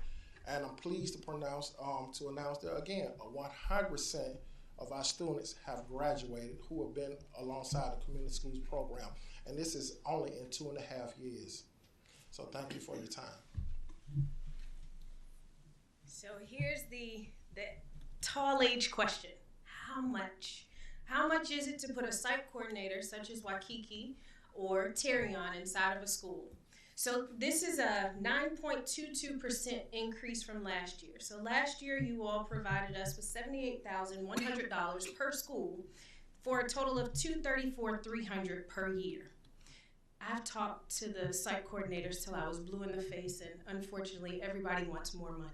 [SPEAKER 16] And I'm pleased to announce that, again, 100% of our students have graduated who have been alongside the community schools program. And this is only in 2.5 years. So thank you for your time.
[SPEAKER 15] So here's the tall age question. How much is it to put a site coordinator such as Waikiki or Terrion inside of a school? So this is a 9.22% increase from last year. So last year you all provided us with $78,100 per school for a total of $234,300 per year. I've talked to the site coordinators till I was blue in the face, and unfortunately everybody wants more money.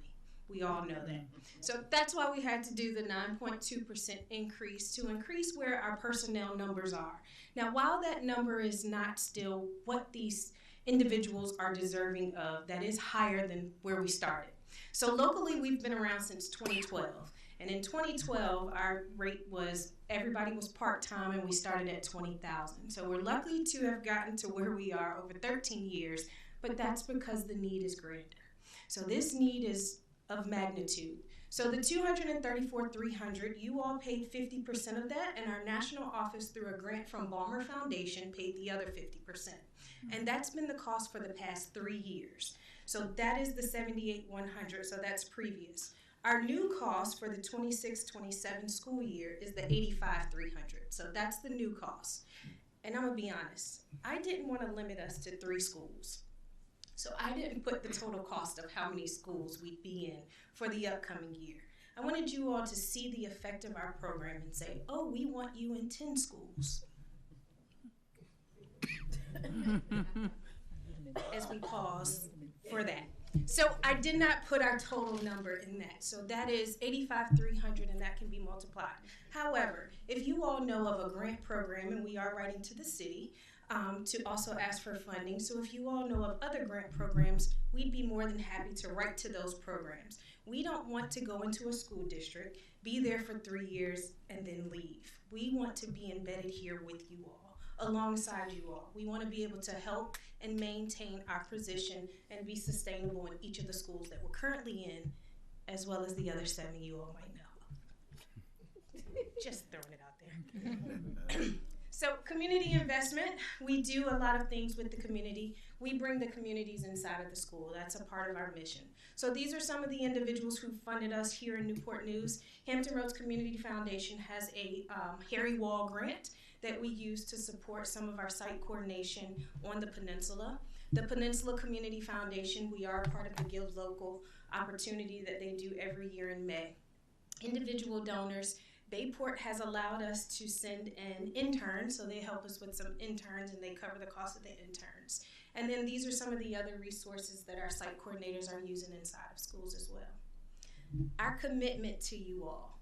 [SPEAKER 15] We all know that. So that's why we had to do the 9.2% increase to increase where our personnel numbers are. Now, while that number is not still what these individuals are deserving of, that is higher than where we started. So locally, we've been around since 2012. And in 2012, our rate was, everybody was part-time and we started at 20,000. So we're lucky to have gotten to where we are over 13 years, but that's because the need is greater. So this need is of magnitude. So the $234,300, you all paid 50% of that, and our national office through a grant from Balmer Foundation paid the other 50%. And that's been the cost for the past 3 years. So that is the $78,100, so that's previous. Our new cost for the 26-27 school year is the $85,300, so that's the new cost. And I'm gonna be honest, I didn't want to limit us to 3 schools. So I didn't put the total cost of how many schools we'd be in for the upcoming year. I wanted you all to see the effect of our program and say, oh, we want you in 10 schools. As we pause for that. So I did not put our total number in that. So that is 85,300, and that can be multiplied. However, if you all know of a grant program, and we are writing to the city to also ask for funding. So if you all know of other grant programs, we'd be more than happy to write to those programs. We don't want to go into a school district, be there for 3 years, and then leave. We want to be embedded here with you all, alongside you all. We want to be able to help and maintain our position and be sustainable in each of the schools that we're currently in, as well as the other 7 you all might know. Just throwing it out there. So community investment, we do a lot of things with the community. We bring the communities inside of the school. That's a part of our mission. So these are some of the individuals who funded us here in Newport News. Hampton Roads Community Foundation has a Harry Wall grant that we use to support some of our site coordination on the peninsula. The Peninsula Community Foundation, we are a part of the Give Local opportunity that they do every year in May. Individual donors, Bayport has allowed us to send an intern, so they help us with some interns and they cover the cost of the interns. And then these are some of the other resources that our site coordinators are using inside of schools as well. Our commitment to you all.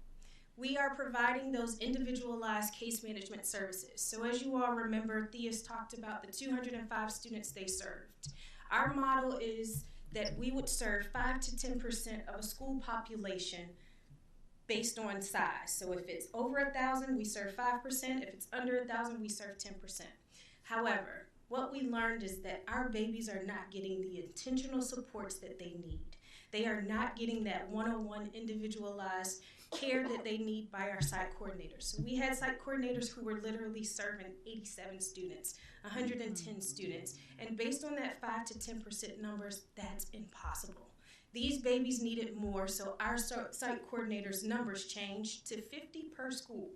[SPEAKER 15] We are providing those individualized case management services. So as you all remember, Thea's talked about the 205 students they served. Our model is that we would serve 5 to 10% of a school population based on size. So if it's over 1,000, we serve 5%. If it's under 1,000, we serve 10%. However, what we learned is that our babies are not getting the intentional supports that they need. They are not getting that one-on-one individualized care that they need by our site coordinators. So we had site coordinators who were literally serving 87 students, 110 students, and based on that 5 to 10% numbers, that's impossible. These babies needed more, so our site coordinators' numbers changed to 50 per school.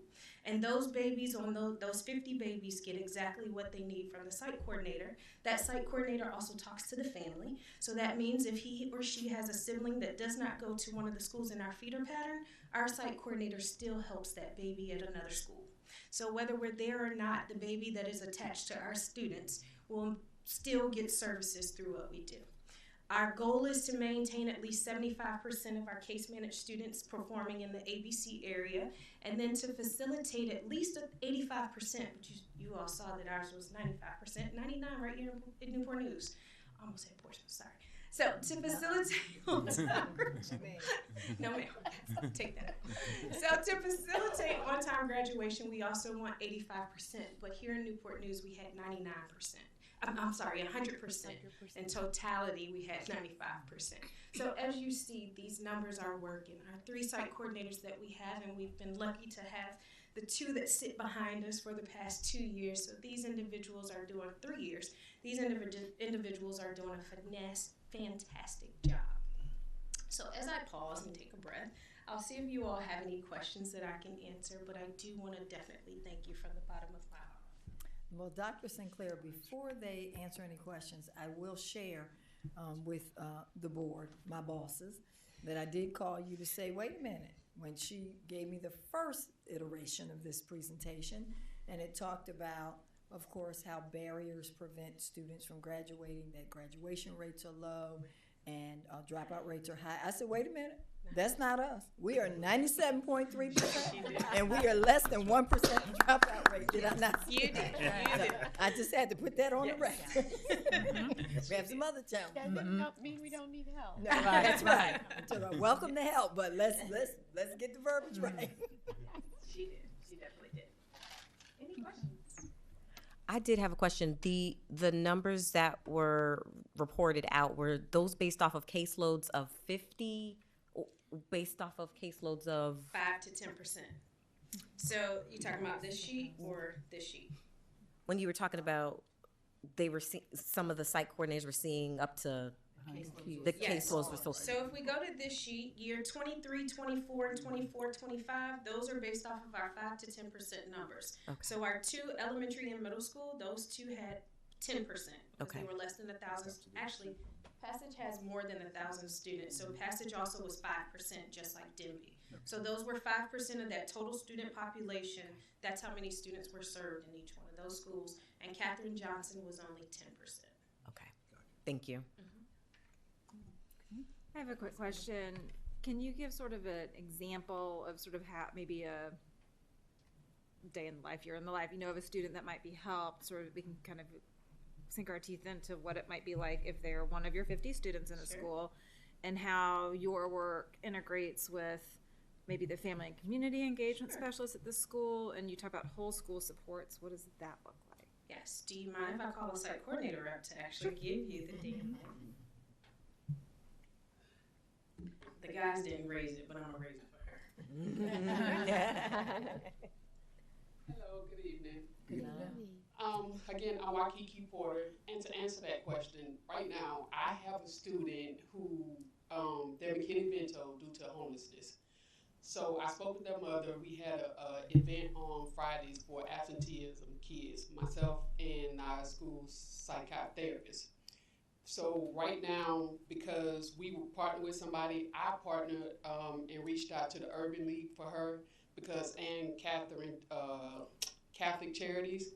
[SPEAKER 15] And those babies, on those 50 babies, get exactly what they need from the site coordinator. That site coordinator also talks to the family. So that means if he or she has a sibling that does not go to one of the schools in our feeder pattern, our site coordinator still helps that baby at another school. So whether we're there or not, the baby that is attached to our students will still get services through what we do. Our goal is to maintain at least 75% of our case managed students performing in the ABC area, and then to facilitate at least 85%, but you all saw that ours was 95%, 99% right here in Newport News. Almost said Portsmouth, sorry. So to facilitate no ma'am, take that out. So to facilitate on-time graduation, we also want 85%, but here in Newport News we had 99%. I'm sorry, 100%. In totality, we had 95%. So as you see, these numbers are working. Our 3 site coordinators that we have, and we've been lucky to have the 2 that sit behind us for the past 2 years. So these individuals are doing 3 years. These individuals are doing a fantastic job. So as I pause and take a breath, I'll see if you all have any questions that I can answer, but I do want to definitely thank you from the bottom of my heart.
[SPEAKER 13] Well, Dr. Sinclair, before they answer any questions, I will share with the board, my bosses, that I did call you to say, wait a minute, when she gave me the first iteration of this presentation, and it talked about, of course, how barriers prevent students from graduating, that graduation rates are low, and dropout rates are high. I said, wait a minute. That's not us. We are 97.3%, and we are less than 1% dropout rate. Did I not?
[SPEAKER 15] You did. You did.
[SPEAKER 13] I just had to put that on the record. We have some other challenges.
[SPEAKER 19] That doesn't mean we don't need help.
[SPEAKER 13] No, that's right. Welcome to help, but let's get the verbiage right.
[SPEAKER 15] She did. She definitely did. Any questions?
[SPEAKER 20] I did have a question. The numbers that were reported out, were those based off of caseloads of 50? Based off of caseloads of
[SPEAKER 15] 5 to 10%. So you're talking about this sheet or this sheet?
[SPEAKER 20] When you were talking about, they were some of the site coordinators were seeing up to the caseloads were
[SPEAKER 15] so if we go to this sheet, year 23, 24, and 24, 25, those are based off of our 5 to 10% numbers.
[SPEAKER 20] Okay.
[SPEAKER 15] So our 2 elementary and middle school, those 2 had 10%. Because
[SPEAKER 20] Okay.
[SPEAKER 15] they were less than 1,000. Actually, Passage has more than 1,000 students, so Passage also was 5%, just like Denby. So those were 5% of that total student population. That's how many students were served in each one of those schools. And Katherine Johnson was only 10%.
[SPEAKER 20] Okay. Thank you.
[SPEAKER 21] I have a quick question. Can you give sort of an example of sort of how maybe a day in life, year in the life, of a student that might be helped, sort of we can kind of sink our teeth into what it might be like if they're one of your 50 students in a school, and how your work integrates with maybe the family and community engagement specialist at the school, and you talk about whole school supports. What does that look like?
[SPEAKER 15] Yes. Do you mind if I call the site coordinator up to actually give you the data? The guys didn't raise it, but I'm gonna raise it for her.
[SPEAKER 17] Hello, good evening. Good evening. Again, I'm Waikiki Porter, and to answer that question, right now, I have a student who, they're McKinney-Vento due to homelessness. So I spoke with their mother. We had a event on Fridays for absenteeism kids, myself and our school psychotherapist. So right now, because we were partnered with somebody, I partnered and reached out to the Urban League for her, because Ann Catherine Catholic Charities,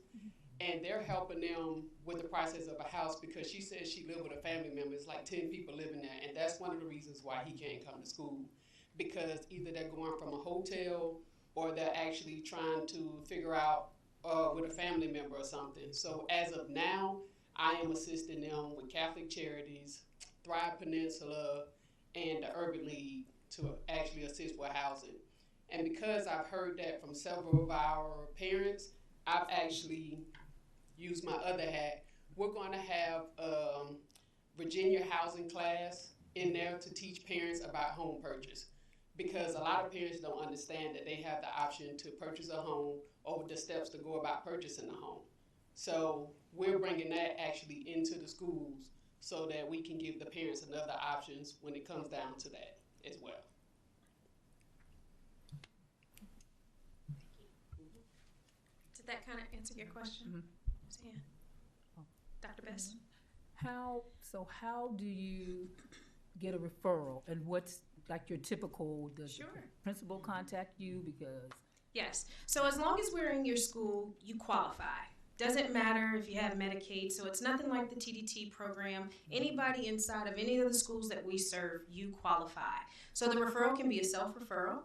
[SPEAKER 17] and they're helping them with the process of a house, because she says she lived with a family member. It's like 10 people living there, and that's one of the reasons why he can't come to school, because either they're going from a hotel or they're actually trying to figure out with a family member or something. So as of now, I am assisting them with Catholic Charities, Thrive Peninsula, and the Urban League to actually assist with housing. And because I've heard that from several of our parents, I've actually used my other hat. We're going to have Virginia housing class in there to teach parents about home purchase, because a lot of parents don't understand that they have the option to purchase a home or the steps to go about purchasing a home. So we're bringing that actually into the schools so that we can give the parents another options when it comes down to that as well.
[SPEAKER 15] Did that kind of answer your question? Suzanne? Dr. Best?
[SPEAKER 1] How do you get a referral, and what's like your typical, does the principal contact you? Because
[SPEAKER 15] Yes. So as long as we're in your school, you qualify. Doesn't matter if you have Medicaid, so it's nothing like the TDT program. Anybody inside of any of the schools that we serve, you qualify. So the referral can be a self-referral.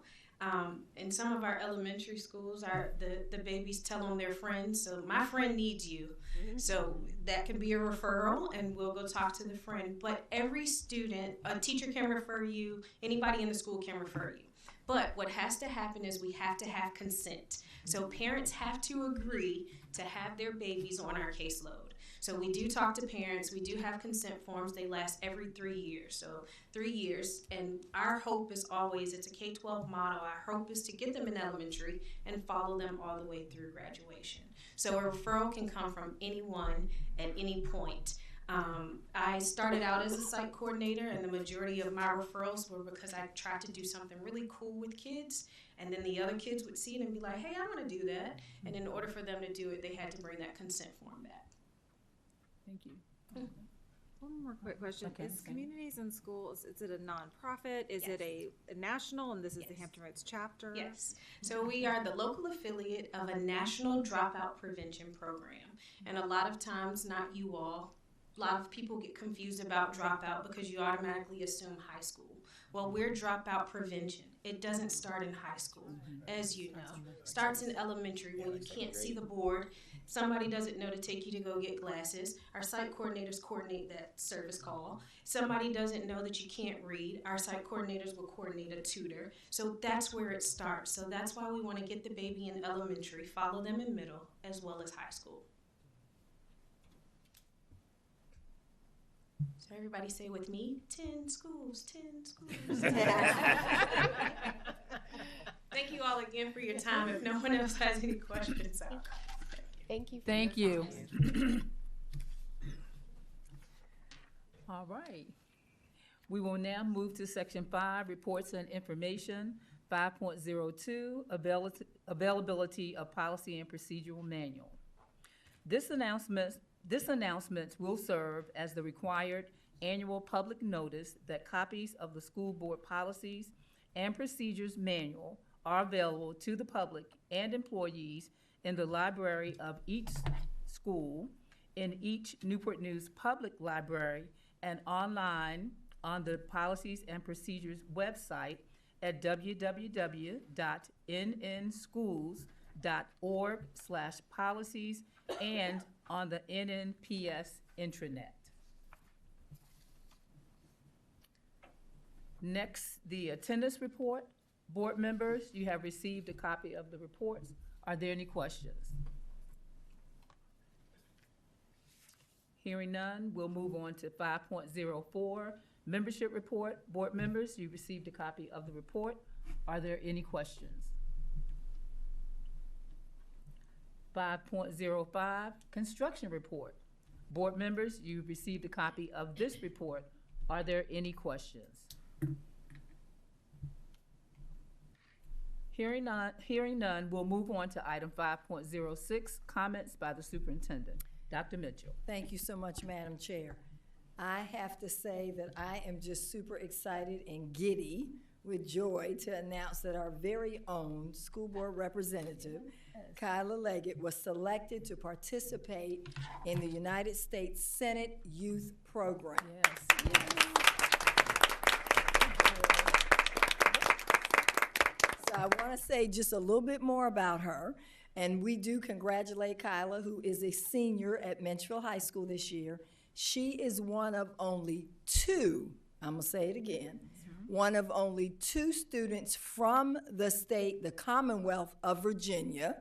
[SPEAKER 15] In some of our elementary schools, the babies tell on their friends, so my friend needs you. So that can be a referral, and we'll go talk to the friend. But every student, a teacher can refer you, anybody in the school can refer you. But what has to happen is we have to have consent. So parents have to agree to have their babies on our caseload. So we do talk to parents. We do have consent forms. They last every 3 years. So 3 years. And our hope is always, it's a K-12 model. Our hope is to get them in elementary and follow them all the way through graduation. So a referral can come from anyone at any point. I started out as a site coordinator, and the majority of my referrals were because I tried to do something really cool with kids, and then the other kids would see it and be like, hey, I want to do that. And in order for them to do it, they had to bring that consent form back.
[SPEAKER 1] Thank you.
[SPEAKER 21] One more quick question.
[SPEAKER 1] Okay.
[SPEAKER 21] Is Communities in Schools, is it a nonprofit? Is it a national, and this is the Hampton Roads chapter?
[SPEAKER 15] Yes. So we are the local affiliate of a national dropout prevention program. And a lot of times, not you all, a lot of people get confused about dropout because you automatically assume high school. Well, we're dropout prevention. It doesn't start in high school, as you know. Starts in elementary when you can't see the board. Somebody doesn't know to take you to go get glasses. Our site coordinators coordinate that service call. Somebody doesn't know that you can't read. Our site coordinators will coordinate a tutor. So that's where it starts. So that's why we want to get the baby in elementary, follow them in middle, as well as high school. So everybody say with me, 10 schools, 10 schools. Thank you all again for your time. If no one else has any questions, I'll
[SPEAKER 20] Thank you.
[SPEAKER 1] Thank you. All right. We will now move to Section 5, Reports and Information. 5.02, Availability of Policy and Procedural Manual. This announcement This announcement will serve as the required annual public notice that copies of the school board policies and procedures manual are available to the public and employees in the library of each school, in each Newport News public library, and online on the Policies and Procedures website at www.nnschools.org/policies and on the NNPS intranet. Next, the attendance report. Board members, you have received a copy of the reports. Are there any questions? Hearing none, we'll move on to 5.04, membership report. Board members, you received a copy of the report. Are there any questions? 5.05, construction report. Board members, you received a copy of this report. Are there any questions? Hearing none, we'll move on to item 5.06, comments by the superintendent. Dr. Mitchell.
[SPEAKER 13] Thank you so much, Madam Chair. I have to say that I am just super excited and giddy with joy to announce that our very own school board representative, Kyla Leggett, was selected to participate in the United States Senate Youth Program.
[SPEAKER 1] Yes.
[SPEAKER 13] So I want to say just a little bit more about her. And we do congratulate Kyla, who is a senior at Menchville High School this year. She is one of only two, I'm going to say it again, one of only two students from the state, the Commonwealth of Virginia,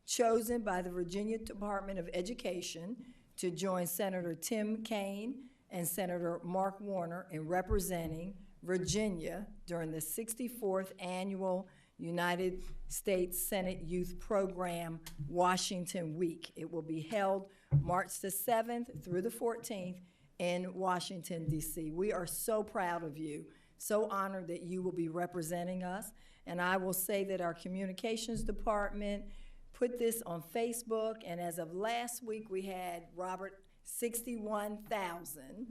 [SPEAKER 13] chosen by the Virginia Department of Education to join Senator Tim Kaine and Senator Mark Warner in representing Virginia during the 64th Annual United States Senate Youth Program Washington Week. It will be held March the 7th through the 14th in Washington, D.C. We are so proud of you, so honored that you will be representing us. And I will say that our communications department put this on Facebook, and as of last week, we had, Robert, 61,000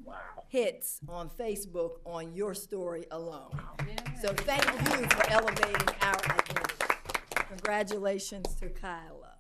[SPEAKER 13] hits on Facebook on your story alone. So thank you for elevating our identity. Congratulations to Kyla.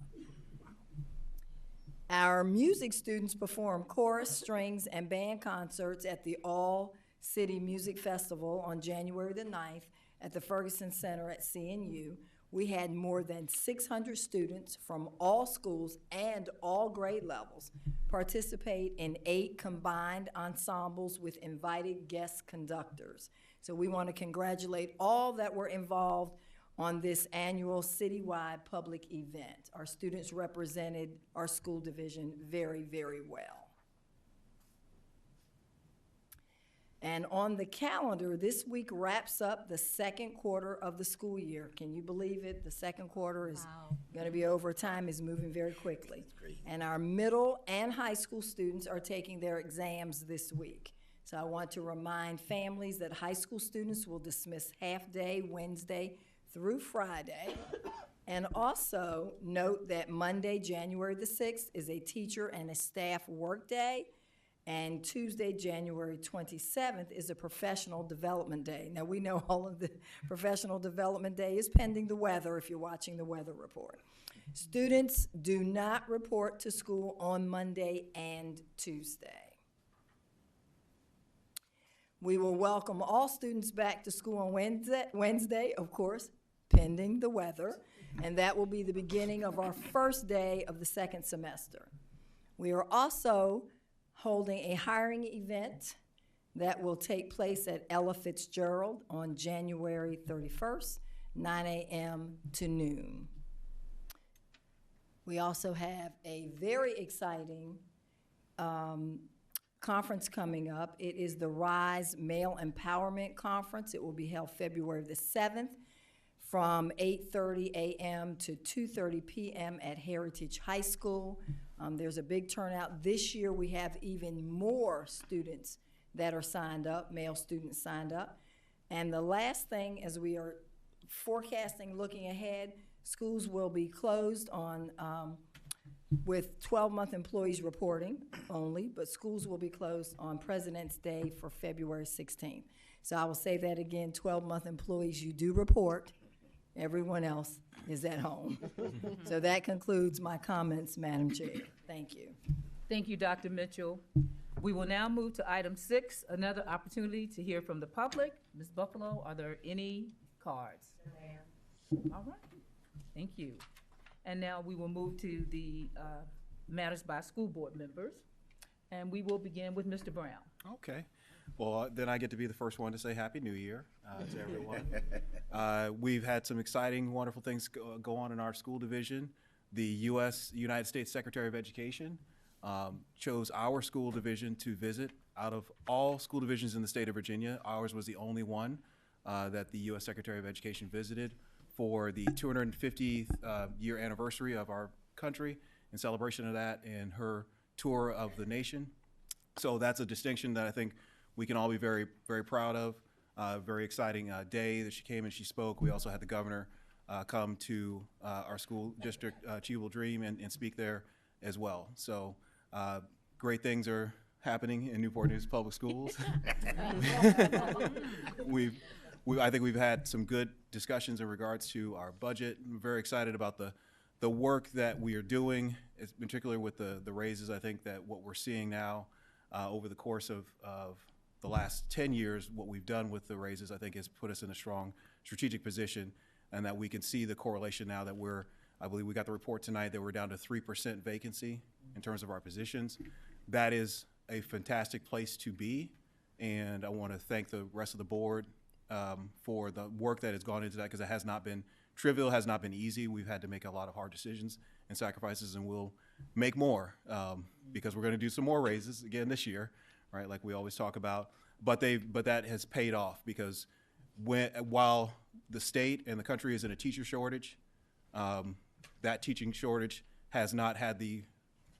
[SPEAKER 13] Our music students perform chorus, strings, and band concerts at the All City Music Festival on January the 9th at the Ferguson Center at CNU. We had more than 600 students from all schools and all grade levels participate in 8 combined ensembles with invited guest conductors. So we want to congratulate all that were involved on this annual citywide public event. Our students represented our school division very, very well. And on the calendar, this week wraps up the second quarter of the school year. Can you believe it? The second quarter is going to be over. Time is moving very quickly. And our middle and high school students are taking their exams this week. So I want to remind families that high school students will dismiss half-day Wednesday through Friday. And also note that Monday, January the 6th, is a teacher and a staff workday. And Tuesday, January 27th, is a professional development day. Now, we know all of the professional development day is pending the weather if you're watching the weather report. Students do not report to school on Monday and Tuesday. We will welcome all students back to school on Wednesday, of course, pending the weather, and that will be the beginning of our first day of the second semester. We are also holding a hiring event that will take place at Ella Fitzgerald on January 31st, 9 a.m. to noon. We also have a very exciting conference coming up. It is the RISE Male Empowerment Conference. It will be held February the 7th from 8:30 a.m. to 2:30 p.m. at Heritage High School. There's a big turnout. This year we have even more students that are signed up, male students signed up. And the last thing, as we are forecasting, looking ahead, schools will be closed on with 12-month employees reporting only, but schools will be closed on President's Day for February 16th. So I will say that again, 12-month employees, you do report. Everyone else is at home. So that concludes my comments, Madam Chair. Thank you.
[SPEAKER 1] Thank you, Dr. Mitchell. We will now move to item 6, another opportunity to hear from the public. Ms. Buffalo, are there any cards? All right, thank you. And now we will move to the matters by school board members. And we will begin with Mr. Brown.
[SPEAKER 14] Okay. Well, then I get to be the first one to say Happy New Year to everyone. We've had some exciting, wonderful things go on in our school division. The United States Secretary of Education chose our school division to visit. Out of all school divisions in the state of Virginia, ours was the only one that the U.S. Secretary of Education visited for the 250th year anniversary of our country, in celebration of that and her tour of the nation. So that's a distinction that I think we can all be very, very proud of. Very exciting day that she came and she spoke. We also had the governor come to our school district, Achievable Dream, and speak there as well. So great things are happening in Newport News Public Schools. I think we've had some good discussions in regards to our budget. I'm very excited about the work that we are doing, particularly with the raises. I think that what we're seeing now over the course of the last 10 years, what we've done with the raises, I think, has put us in a strong strategic position, and that we can see the correlation now that I believe we got the report tonight that we're down to 3% vacancy in terms of our positions. That is a fantastic place to be, and I want to thank the rest of the board for the work that has gone into that, because it has not been trivial, has not been easy. We've had to make a lot of hard decisions and sacrifices, and we'll make more because we're going to do some more raises again this year, right? Like we always talk about. But that has paid off, because while the state and the country is in a teacher shortage, that teaching shortage has not had the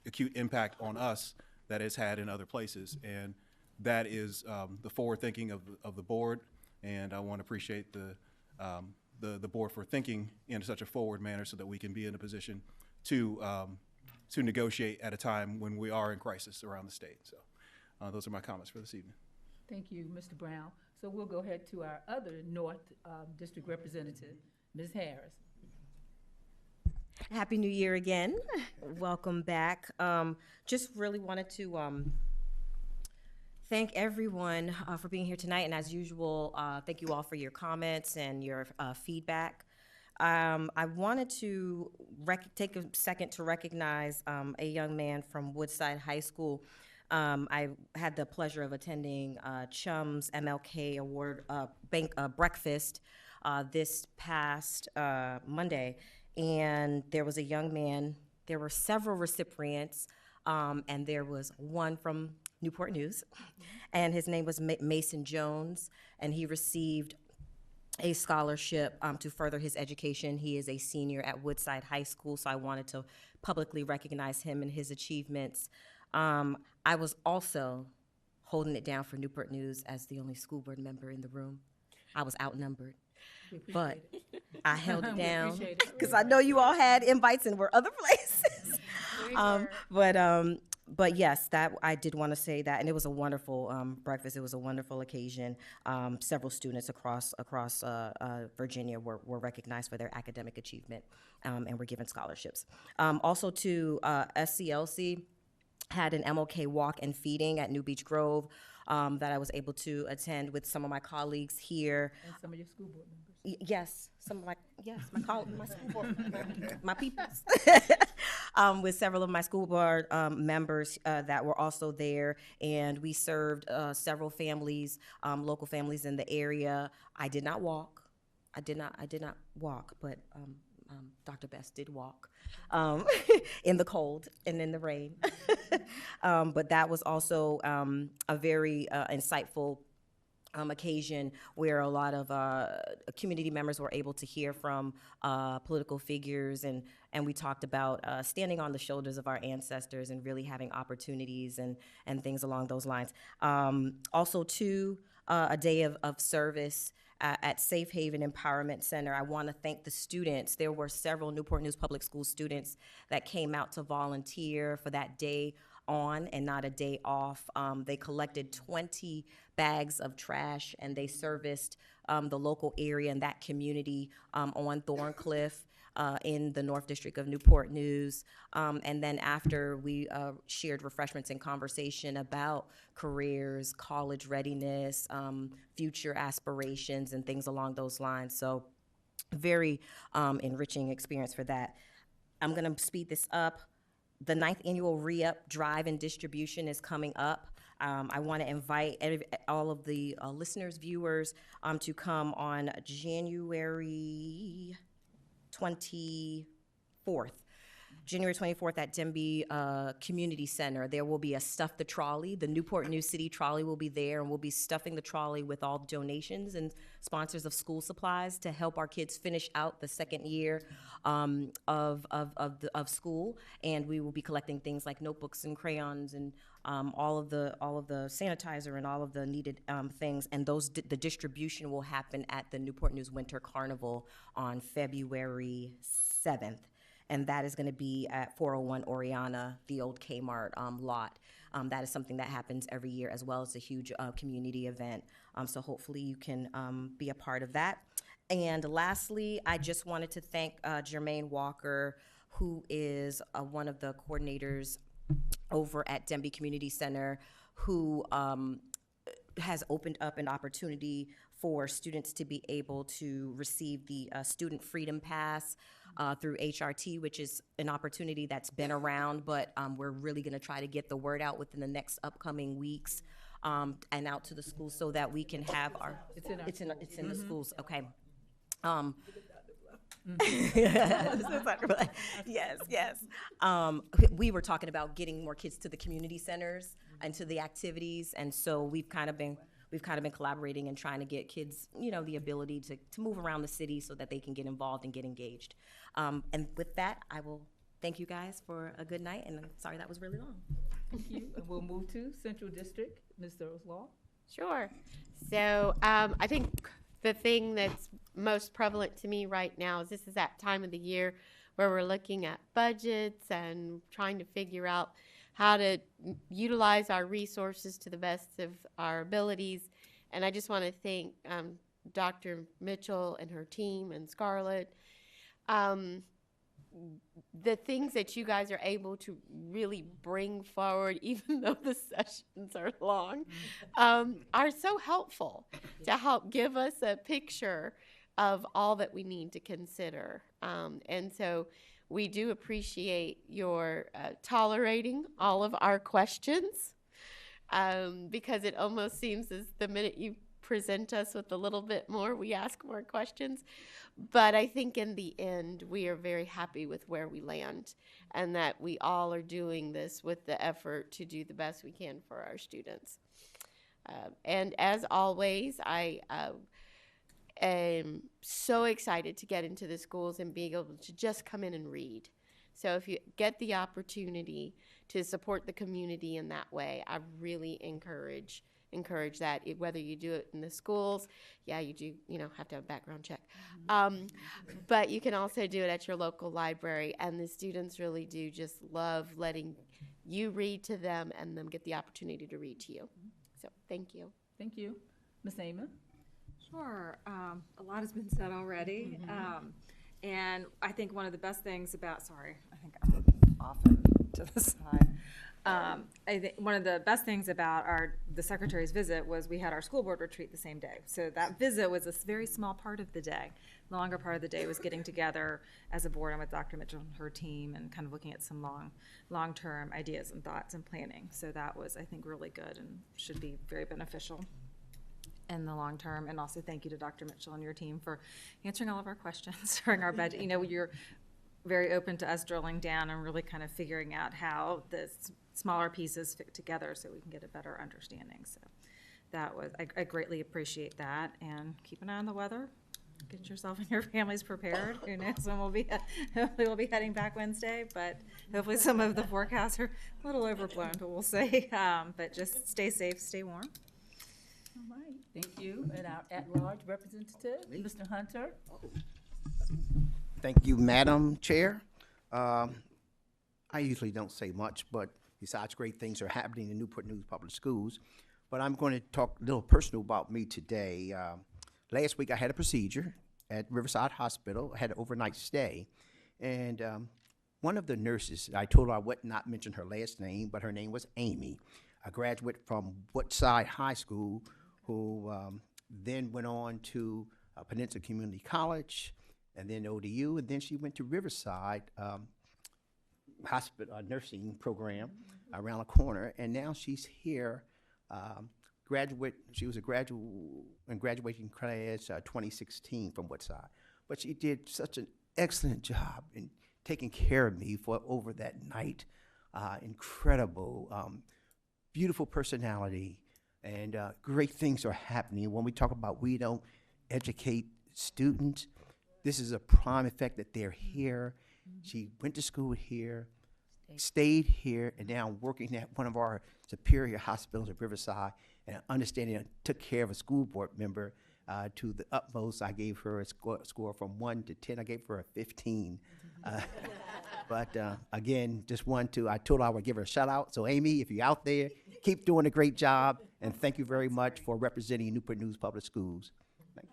[SPEAKER 14] acute impact on us that it's had in other places, and that is the forward thinking of the board. And I want to appreciate the board for thinking in such a forward manner so that we can be in a position to negotiate at a time when we are in crisis around the state. So those are my comments for this evening.
[SPEAKER 1] Thank you, Mr. Brown. So we'll go ahead to our other North District Representative, Ms. Harris.
[SPEAKER 20] Happy New Year again. Welcome back. Just really wanted to thank everyone for being here tonight. And as usual, thank you all for your comments and your feedback. I wanted to take a second to recognize a young man from Woodside High School. I had the pleasure of attending Chum's MLK Award breakfast this past Monday. And there was a young man, there were several recipients, and there was one from Newport News, and his name was Mason Jones, and he received a scholarship to further his education. He is a senior at Woodside High School, so I wanted to publicly recognize him and his achievements. I was also holding it down for Newport News as the only school board member in the room. I was outnumbered, but I held it down because I know you all had invites and were other places. But yes, that I did want to say that, and it was a wonderful breakfast. It was a wonderful occasion. Several students across Virginia were recognized for their academic achievement and were given scholarships. Also to SCLC had an MLK walk and feeding at New Beach Grove that I was able to attend with some of my colleagues here.
[SPEAKER 1] And some of your school board members.
[SPEAKER 20] Yes, my school board, my peoples. With several of my school board members that were also there, and we served several families, local families in the area. I did not walk. I did not walk, but Dr. Best did walk in the cold and in the rain. But that was also a very insightful occasion where a lot of community members were able to hear from political figures, and we talked about standing on the shoulders of our ancestors and really having opportunities and things along those lines. Also, too, a day of service at Safe Haven Empowerment Center. I want to thank the students. There were several Newport News Public School students that came out to volunteer for that day on and not a day off. They collected 20 bags of trash, and they serviced the local area and that community on Thorncliffe in the North District of Newport News. And then after, we shared refreshments and conversation about careers, college readiness, future aspirations, and things along those lines. So very enriching experience for that. I'm going to speed this up. The 9th annual Re-Up Drive and Distribution is coming up. I want to invite all of the listeners, viewers, to come on January 24th. January 24th at Denby Community Center. There will be a Stuff the Trolley. The Newport News City Trolley will be there, and we'll be stuffing the trolley with all donations and sponsors of school supplies to help our kids finish out the second year of school. And we will be collecting things like notebooks and crayons and all of the sanitizer and all of the needed things. And the distribution will happen at the Newport News Winter Carnival on February 7th. And that is going to be at 401 Oriana, the old Kmart lot. That is something that happens every year, as well as a huge community event. So hopefully you can be a part of that. And lastly, I just wanted to thank Jermaine Walker, who is one of the coordinators over at Denby Community Center, who has opened up an opportunity for students to be able to receive the Student Freedom Pass through HRT, which is an opportunity that's been around, but we're really going to try to get the word out within the next upcoming weeks and out to the schools so that we can have our. It's in the schools. Okay. Yes. We were talking about getting more kids to the community centers and to the activities, and so we've kind of been collaborating and trying to get kids, the ability to move around the city so that they can get involved and get engaged. And with that, I will thank you guys for a good night, and I'm sorry that was really long.
[SPEAKER 1] Thank you. And we'll move to Central District. Ms. Thurslaw.
[SPEAKER 3] Sure. So I think the thing that's most prevalent to me right now is this is that time of the year where we're looking at budgets and trying to figure out how to utilize our resources to the best of our abilities. And I just want to thank Dr. Mitchell and her team and Scarlett. The things that you guys are able to really bring forward, even though the sessions are long, are so helpful to help give us a picture of all that we need to consider. And so we do appreciate your tolerating all of our questions, because it almost seems as the minute you present us with a little bit more, we ask more questions. But I think in the end, we are very happy with where we land, and that we all are doing this with the effort to do the best we can for our students. And as always, I am so excited to get into the schools and being able to just come in and read. So if you get the opportunity to support the community in that way, I really encourage that, whether you do it in the schools. Yeah, you do, have to have a background check. But you can also do it at your local library, and the students really do just love letting you read to them and them get the opportunity to read to you. So thank you.
[SPEAKER 1] Thank you. Ms. Amon?
[SPEAKER 21] Sure. A lot has been said already. And I think one of the best things about, I think I'm off to the side. I think one of the best things about the secretary's visit was we had our school board retreat the same day. So that visit was a very small part of the day. The longer part of the day was getting together as a board and with Dr. Mitchell and her team and kind of looking at some long-term ideas and thoughts and planning. So that was, I think, really good and should be very beneficial in the long term. And also thank you to Dr. Mitchell and your team for answering all of our questions during our budget. You're very open to us drilling down and really kind of figuring out how the smaller pieces fit together so we can get a better understanding. So that was, I greatly appreciate that. And keep an eye on the weather. Get yourself and your families prepared. Who knows when hopefully we'll be heading back Wednesday, but hopefully some of the forecasts are a little overblown, but we'll see. But just stay safe, stay warm.
[SPEAKER 1] All right, thank you. And our at-large representative, Mr. Hunter.
[SPEAKER 4] Thank you, Madam Chair. I usually don't say much, but besides great things are happening in Newport News Public Schools. But I'm going to talk a little personal about me today. Last week I had a procedure at Riverside Hospital. I had an overnight stay. And one of the nurses, I told her I would not mention her last name, but her name was Amy, a graduate from Woodside High School who then went on to Peninsula Community College and then ODU, and then she went to Riverside Hospital nursing program around the corner, and now she's here. She was a graduate in graduating class 2016 from Woodside, but she did such an excellent job in taking care of me for over that night. Incredible, beautiful personality, and great things are happening. When we talk about we don't educate students, this is a prime effect that they're here. She went to school here, stayed here, and now working at one of our superior hospitals at Riverside, and understanding took care of a school board member to the utmost. I gave her a score from 1 to 10. I gave her a 15. But again, just I told her I would give her a shout out. So Amy, if you're out there, keep doing a great job, and thank you very much for representing Newport News Public Schools.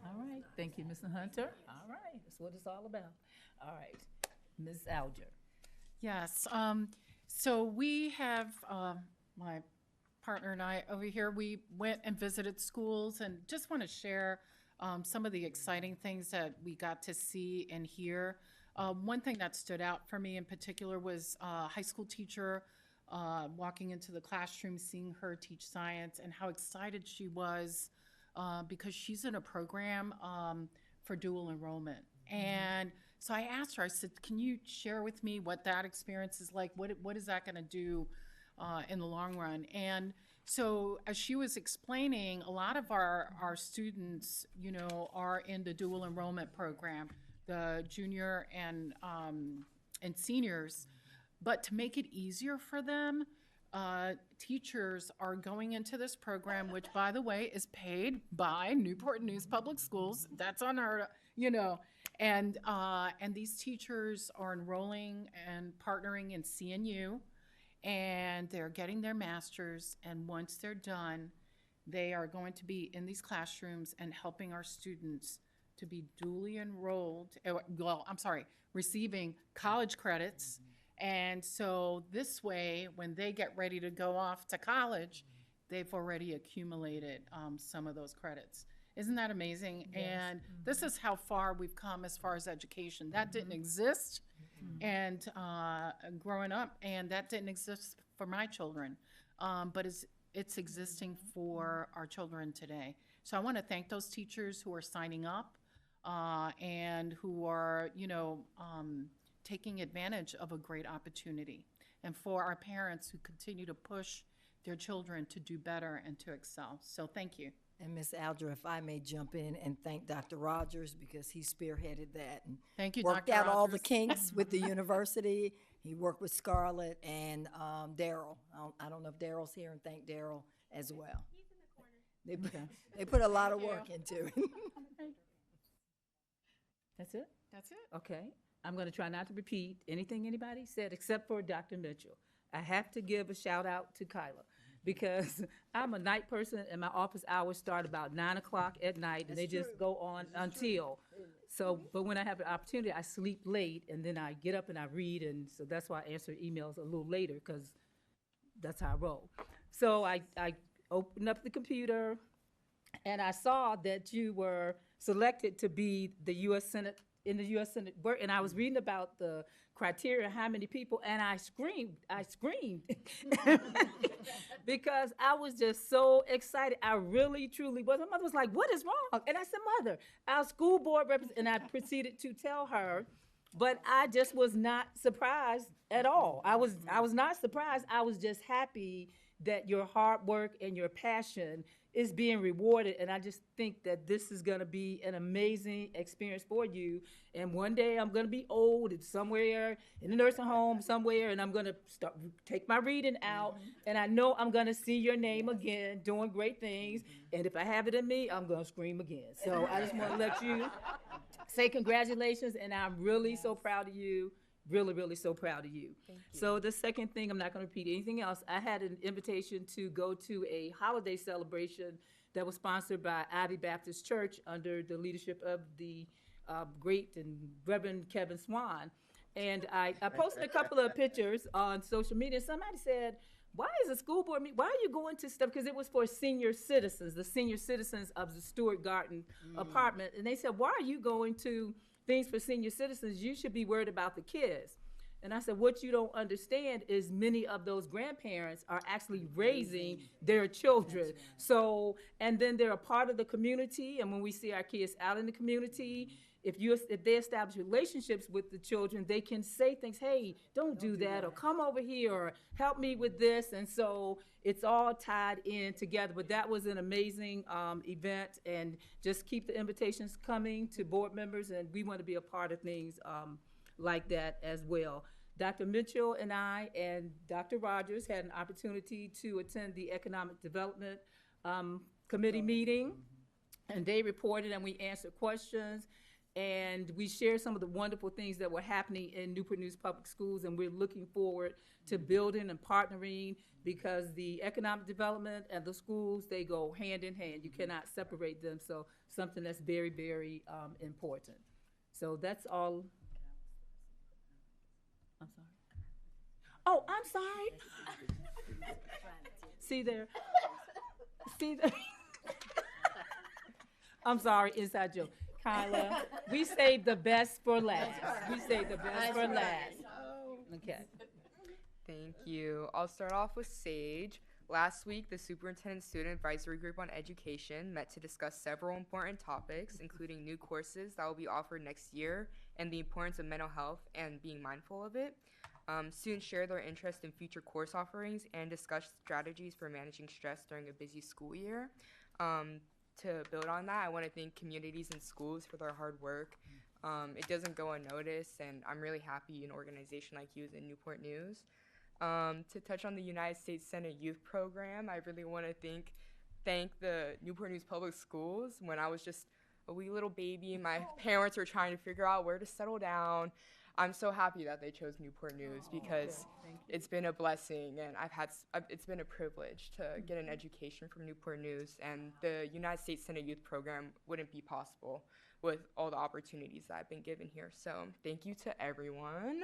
[SPEAKER 1] All right, thank you, Mr. Hunter. All right, that's what it's all about. All right, Ms. Alger.
[SPEAKER 11] Yes, so we have, my partner and I over here, we went and visited schools and just want to share some of the exciting things that we got to see and hear. One thing that stood out for me in particular was a high school teacher walking into the classroom, seeing her teach science, and how excited she was because she's in a program for dual enrollment. And so I asked her, I said, can you share with me what that experience is like? What is that going to do in the long run? And so as she was explaining, a lot of our students, are in the dual enrollment program, the junior and seniors. But to make it easier for them, teachers are going into this program, which, by the way, is paid by Newport News Public Schools. That's unheard of, And these teachers are enrolling and partnering in CNU, and they're getting their master's. And once they're done, they are going to be in these classrooms and helping our students to be duly enrolled, receiving college credits. And so this way, when they get ready to go off to college, they've already accumulated some of those credits. Isn't that amazing? Yes. And this is how far we've come as far as education. That didn't exist and growing up, and that didn't exist for my children. But it's existing for our children today. So I want to thank those teachers who are signing up and who are, taking advantage of a great opportunity. And for our parents who continue to push their children to do better and to excel. So thank you.
[SPEAKER 13] And Ms. Alger, if I may jump in and thank Dr. Rogers, because he spearheaded that and
[SPEAKER 11] thank you,
[SPEAKER 13] worked
[SPEAKER 11] Dr.
[SPEAKER 13] out all the
[SPEAKER 11] Rogers.
[SPEAKER 13] kinks with the university. He worked with Scarlett and Daryl. I don't know if Daryl's here, and thank Daryl as well. He's in the corner. They put a lot of work into it.
[SPEAKER 1] That's it?
[SPEAKER 11] That's it.
[SPEAKER 1] Okay. I'm going to try not to repeat anything anybody said except for Dr. Mitchell. I have to give a shout out to Kyla because I'm a night person and my office hours start about 9 o'clock at night and they just go on until. So, but when I have the opportunity, I sleep late and then I get up and I read, and so that's why I answer emails a little later because that's how I roll. So I opened up the computer and I saw that you were selected to be the U.S. Senate, in the U.S. Senate, and I was reading about the criteria, how many people, and I screamed because I was just so excited. I really, truly was. My mother was like, what is wrong? And I said, Mother, our school board representative, and I proceeded to tell her, but I just was not surprised at all. I was not surprised. I was just happy that your hard work and your passion is being rewarded. And I just think that this is going to be an amazing experience for you. And one day I'm going to be old and somewhere in a nursing home somewhere, and I'm going to take my reading out, and I know I'm going to see your name again doing great things. And if I have it in me, I'm going to scream again. So I just want to let you say congratulations, and I'm really so proud of you. Really, really so proud of you.
[SPEAKER 3] Thank you.
[SPEAKER 1] So the second thing, I'm not going to repeat anything else. I had an invitation to go to a holiday celebration that was sponsored by Ivy Baptist Church under the leadership of the great and Reverend Kevin Swan. And I posted a couple of pictures on social media. Somebody said, why is a school board meeting, why are you going to stuff? Because it was for senior citizens, the senior citizens of the Stewart Garden apartment. And they said, why are you going to things for senior citizens? You should be worried about the kids. And I said, what you don't understand is many of those grandparents are actually raising their children. So, and then they're a part of the community. And when we see our kids out in the community, if they establish relationships with the children, they can say things, hey, don't do that, or come over here, or help me with this. And so it's all tied in together. But that was an amazing event, and just keep the invitations coming to board members, and we want to be a part of things like that as well. Dr. Mitchell and I and Dr. Rogers had an opportunity to attend the Economic Development Committee meeting, and they reported and we answered questions. And we shared some of the wonderful things that were happening in Newport News Public Schools, and we're looking forward to building and partnering, because the economic development and the schools, they go hand in hand. You cannot separate them, so something that's very, very important. So that's all. I'm sorry. Oh, I'm sorry. See there. See there. I'm sorry, inside joke. Kyla, we saved the best for last. We saved the best for last. Okay.
[SPEAKER 2] Thank you. I'll start off with Sage. Last week, the Superintendent Student Advisory Group on Education met to discuss several important topics, including new courses that will be offered next year and the importance of mental health and being mindful of it. Students shared their interest in future course offerings and discussed strategies for managing stress during a busy school year. To build on that, I want to thank communities and schools for their hard work. It doesn't go unnoticed, and I'm really happy an organization like you is in Newport News. To touch on the United States Senate Youth Program, I really want to thank the Newport News Public Schools. When I was just a wee little baby and my parents were trying to figure out where to settle down, I'm so happy that they chose Newport News, because it's been a blessing, and it's been a privilege to get an education from Newport News, and the United States Senate Youth Program wouldn't be possible with all the opportunities that I've been given here. So thank you to everyone.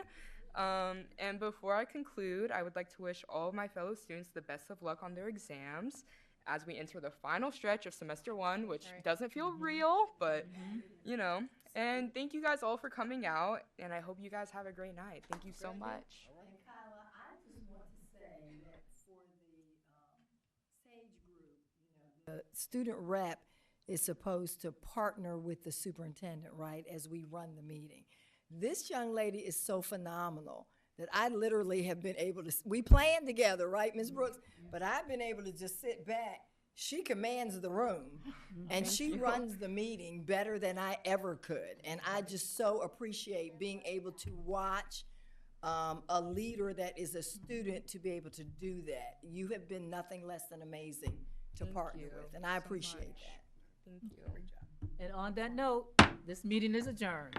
[SPEAKER 2] And before I conclude, I would like to wish all of my fellow students the best of luck on their exams as we enter the final stretch of semester 1, which doesn't feel real, but you know. And thank you guys all for coming out, and I hope you guys have a great night. Thank you so much.
[SPEAKER 13] And Kyla, I just want to say that for the SAGE group, the student rep is supposed to partner with the superintendent, right, as we run the meeting. This young lady is so phenomenal that I literally have been able to, we planned together, right, Ms. Brooks? But I've been able to just sit back. She commands the room, and she runs the meeting better than I ever could. And I just so appreciate being able to watch a leader that is a student to be able to do that. You have been nothing less than amazing to partner with, and I appreciate that.
[SPEAKER 2] Thank you.
[SPEAKER 1] And on that note, this meeting is adjourned.